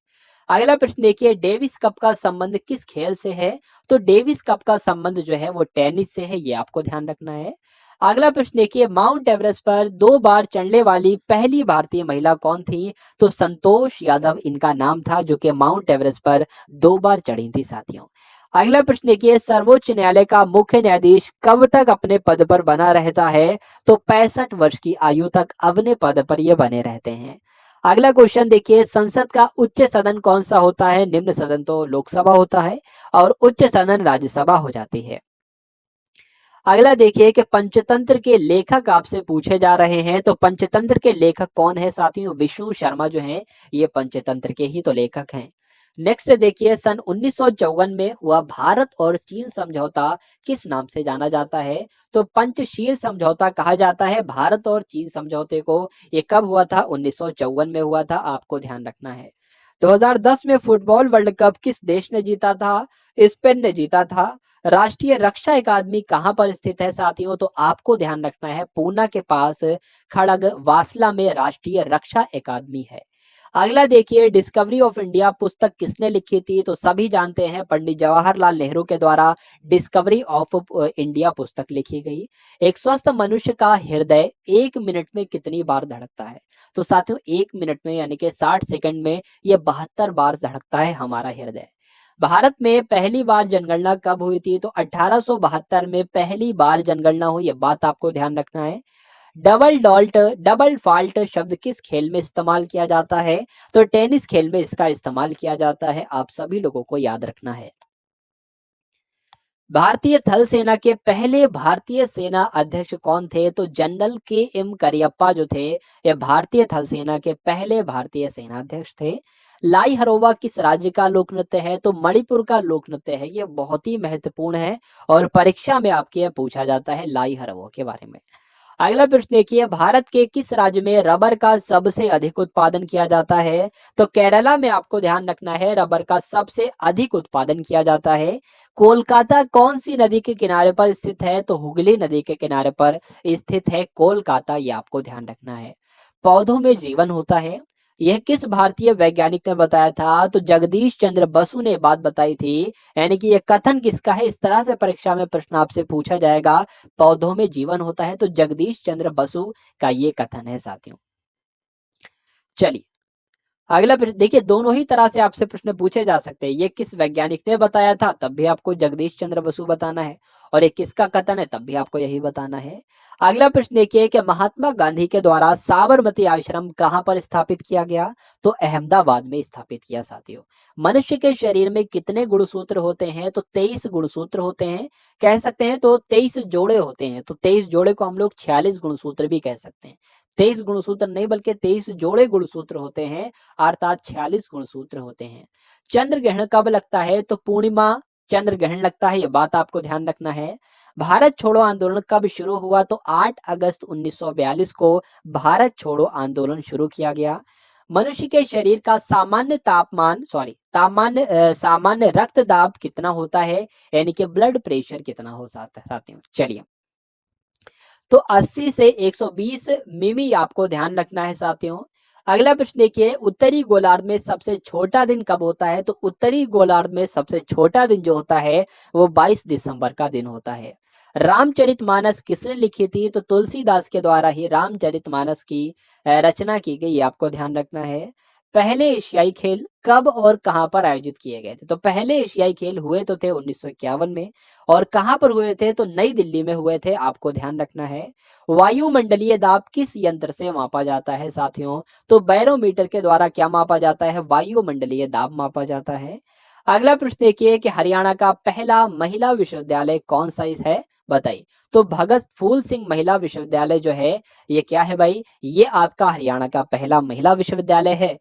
अगला प्रश्न देखिए, डेविस कप का संबंध किस खेल से है? तो डेविस कप का संबंध जो है वो टेनिस से है, ये आपको ध्यान रखना है। अगला प्रश्न देखिए, माउंट एवरेस्ट पर 2 बार चढ़ने वाली पहली भारतीय महिला कौन थी? तो संतोष यादव इनका नाम था, जो कि माउंट एवरेस्ट पर 2 बार चढ़ी थी साथियों। अगला प्रश्न देखिए, सर्वोच्च न्यायालय का मुख्य न्यायाधीश कब तक अपने पद पर बना रहता है? तो 65 वर्ष की आयु तक अपने पद पर ये बने रहते हैं। अगला क्वेश्चन देखिए, संसद का उच्च सदन कौन सा होता है? निम्न सदन तो लोकसभा होता है और उच्च सदन राज्यसभा हो जाती है। अगला देखिए कि पंचतंत्र के लेखक आपसे पूछे जा रहे हैं, तो पंचतंत्र के लेखक कौन है साथियों? विष्णु शर्मा जो हैं, ये पंचतंत्र के ही तो लेखक हैं। नेक्स्ट देखिए, सन 1954 में हुआ भारत और चीन समझौता किस नाम से जाना जाता है? तो पंचशील समझौता कहा जाता है भारत और चीन समझौते को। ये कब हुआ था? 1954 में हुआ था, आपको ध्यान रखना है। 2010 में फुटबॉल वर्ल्ड कप किस देश ने जीता था? स्पेन ने जीता था। राष्ट्रीय रक्षा अकादमी कहाँ पर स्थित है साथियों? तो आपको ध्यान रखना है, पूना के पास खड़ग वासला में राष्ट्रीय रक्षा अकादमी है। अगला देखिए, डिस्कवरी ऑफ इंडिया पुस्तक किसने लिखी थी? तो सभी जानते हैं, पंडित जवाहरलाल नेहरू के द्वारा डिस्कवरी ऑफ इंडिया पुस्तक लिखी गई। एक स्वस्थ मनुष्य का हृदय 1 मिनट में कितनी बार धड़कता है? तो साथियों, 1 मिनट में यानी कि 60 सेकंड में ये 72 बार धड़कता है हमारा हृदय। भारत में पहली बार जनगणना कब हुई थी? तो 1872 में पहली बार जनगणना हुई, ये बात आपको ध्यान रखना है। डबल फॉल्ट शब्द किस खेल में इस्तेमाल किया जाता है? तो टेनिस खेल में इसका इस्तेमाल किया जाता है, आप सभी लोगों को याद रखना है। भारतीय थल सेना के पहले भारतीय सेना अध्यक्ष कौन थे? तो जनरल के.एम. करियप्पा जो थे, ये भारतीय थल सेना के पहले भारतीय सेना अध्यक्ष थे। लाई हरोवा किस राज्य का लोक नृत्य है? तो मणिपुर का लोक नृत्य है, ये बहुत ही महत्वपूर्ण है और परीक्षा में आपके पूछा जाता है लाई हरोवा के बारे में। अगला प्रश्न देखिए, भारत के किस राज्य में रबर का सबसे अधिक उत्पादन किया जाता है? तो केरला में आपको ध्यान रखना है, रबर का सबसे अधिक उत्पादन किया जाता है। कोलकाता कौन सी नदी के किनारे पर स्थित है? तो हुगली नदी के किनारे पर स्थित है कोलकाता, ये आपको ध्यान रखना है। पौधों में जीवन होता है, यह किस भारतीय वैज्ञानिक ने बताया था? तो जगदीश चंद्र बसु ने बात बताई थी। यानी कि यह कथन किसका है? इस तरह से परीक्षा में प्रश्न आपसे पूछा जाएगा, पौधों में जीवन होता है, तो जगदीश चंद्र बसु का ये कथन है साथियों। चलिए अगला प्रश्न देखिए, दोनों ही तरह से आपसे प्रश्न पूछे जा सकते हैं। ये किस वैज्ञानिक ने बताया था, तब भी आपको जगदीश चंद्र बसु बताना है, और ये किसका कथन है, तब भी आपको यही बताना है। अगला प्रश्न देखिए कि महात्मा गांधी के द्वारा साबरमती आश्रम कहां पर स्थापित किया गया? तो अहमदाबाद में स्थापित किया साथियों। मनुष्य के शरीर में कितने गुणसूत्र होते हैं? तो 23 गुणसूत्र होते हैं, कह सकते हैं तो 23 जोड़े होते हैं, तो 23 जोड़े को हम लोग 46 गुणसूत्र भी कह सकते हैं। 23 गुणसूत्र नहीं बल्कि 23 जोड़े गुणसूत्र होते हैं, अर्थात 46 गुणसूत्र होते हैं। चंद्र ग्रहण कब लगता है? तो पूर्णिमा चंद्र ग्रहण लगता है, ये बात आपको ध्यान रखना है। भारत छोड़ो आंदोलन कब शुरू हुआ? तो 8 अगस्त 1942 को भारत छोड़ो आंदोलन शुरू किया गया। मनुष्य के शरीर का सामान्य रक्तदाब कितना होता है? यानी कि ब्लड प्रेशर कितना हो जाता है साथियों। चलिए, तो 80 से 120 मिमी आपको ध्यान रखना है साथियों। अगला प्रश्न देखिए, उत्तरी गोलार्ध में सबसे छोटा दिन कब होता है? तो उत्तरी गोलार्ध में सबसे छोटा दिन जो होता है वो 22 दिसंबर का दिन होता है। रामचरितमानस किसने लिखी थी? तो तुलसीदास के द्वारा ही रामचरितमानस की रचना की गई, आपको ध्यान रखना है। पहले एशियाई खेल कब और कहां पर आयोजित किए गए थे? तो पहले एशियाई खेल हुए तो थे 1951 में, और कहां पर हुए थे? तो नई दिल्ली में हुए थे, आपको ध्यान रखना है। वायुमंडलीय दाब किस यंत्र से मापा जाता है साथियों? तो बैरोमीटर के द्वारा क्या मापा जाता है? वायुमंडलीय दाब मापा जाता है। अगला प्रश्न देखिए कि हरियाणा का पहला महिला विश्वविद्यालय कौन सा है, बताइए। तो भगत फूल सिंह महिला विश्वविद्यालय जो है ये क्या है भाई? ये आपका हरियाणा का पहला महिला विश्वविद्यालय है।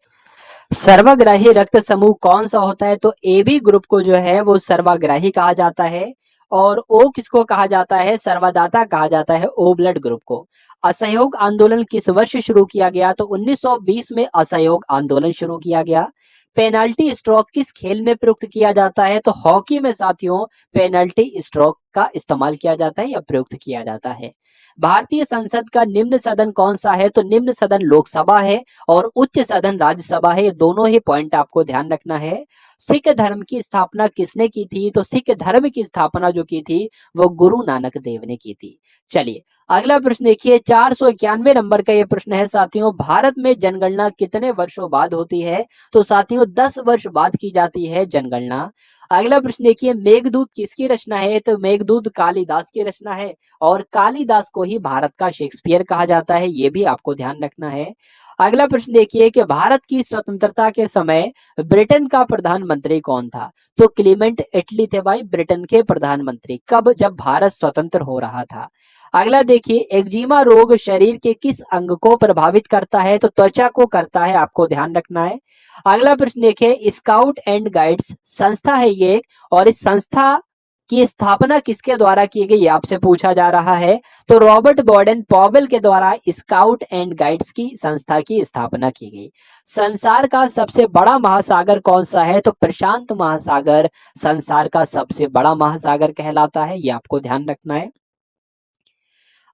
सर्वग्राही रक्त समूह कौन सा होता है? तो एबी ग्रुप को जो है वो सर्वग्राही कहा जाता है, और ओ किसको कहा जाता है? सर्वदाता कहा जाता है, ओ ब्लड ग्रुप को। असहयोग आंदोलन किस वर्ष शुरू किया गया? तो 1920 में असहयोग आंदोलन शुरू किया गया। पेनाल्टी स्ट्रोक किस खेल में प्रयुक्त किया जाता है? तो हॉकी में साथियों पेनाल्टी स्ट्रोक का इस्तेमाल किया जाता है या प्रयुक्त किया जाता है। भारतीय संसद का निम्न सदन कौन सा है? तो निम्न सदन लोकसभा है, और उच्च सदन राज्यसभा है, ये दोनों ही पॉइंट आपको ध्यान रखना है। सिख धर्म की स्थापना किसने की थी? तो सिख धर्म की स्थापना जो की थी वो गुरु नानक देव ने की थी। चलिए अगला प्रश्न देखिए, 491 नंबर का ये प्रश्न है साथियों, भारत में जनगणना कितने वर्षों बाद होती है? तो साथियों 10 वर्ष बाद की जाती है जनगणना। अगला प्रश्न देखिए, मेघदूत किसकी रचना है? तो मेघदूत कालिदास की रचना है, और कालिदास को ही भारत का शेक्सपियर कहा जाता है, ये भी आपको ध्यान रखना है। अगला प्रश्न देखिए कि भारत की स्वतंत्रता के समय ब्रिटेन का प्रधानमंत्री कौन था? तो क्लीमेंट एटली थे भाई ब्रिटेन के प्रधानमंत्री। कब? जब भारत स्वतंत्र हो रहा था। अगला देखिए, एक्जिमा रोग शरीर के किस अंग को प्रभावित करता है? तो त्वचा को करता है, आपको ध्यान रखना है। अगला प्रश्न देखिए, स्काउट एंड गाइड्स संस्था है ये, और इस संस्था की स्थापना किसके द्वारा की गई, आपसे पूछा जा रहा है। तो रॉबर्ट बॉर्डन पॉवेल के द्वारा स्काउट एंड गाइड्स की संस्था की स्थापना की गई। संसार का सबसे बड़ा महासागर कौन सा है? तो प्रशांत महासागर संसार का सबसे बड़ा महासागर कहलाता है, ये आपको ध्यान रखना है।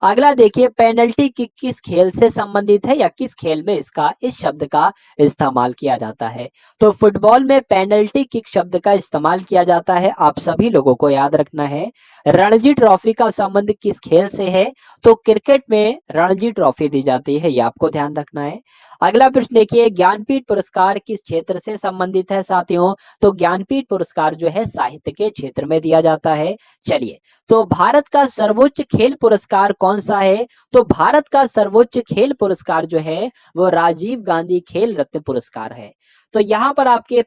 अगला देखिए, पेनल्टी किक किस खेल से संबंधित है, या किस खेल में इस शब्द का इस्तेमाल किया जाता है? तो फुटबॉल में पेनल्टी किक शब्द का इस्तेमाल किया जाता है, आप सभी लोगों को याद रखना है। रणजी ट्रॉफी का संबंध किस खेल से है? तो क्रिकेट में रणजी ट्रॉफी दी जाती है, ये आपको ध्यान रखना है। अगला प्रश्न देखिए, ज्ञानपीठ पुरस्कार किस क्षेत्र से संबंधित है साथियों? तो ज्ञानपीठ पुरस्कार जो है साहित्य के क्षेत्र में दिया जाता है। चलिए, तो भारत का सर्वोच्च खेल पुरस्कार कौन सा है? तो भारत का सर्वोच्च खेल पुरस्कार जो है वो राजीव गांधी खेल रत्न पुरस्कार है। तो यहाँ पर आपके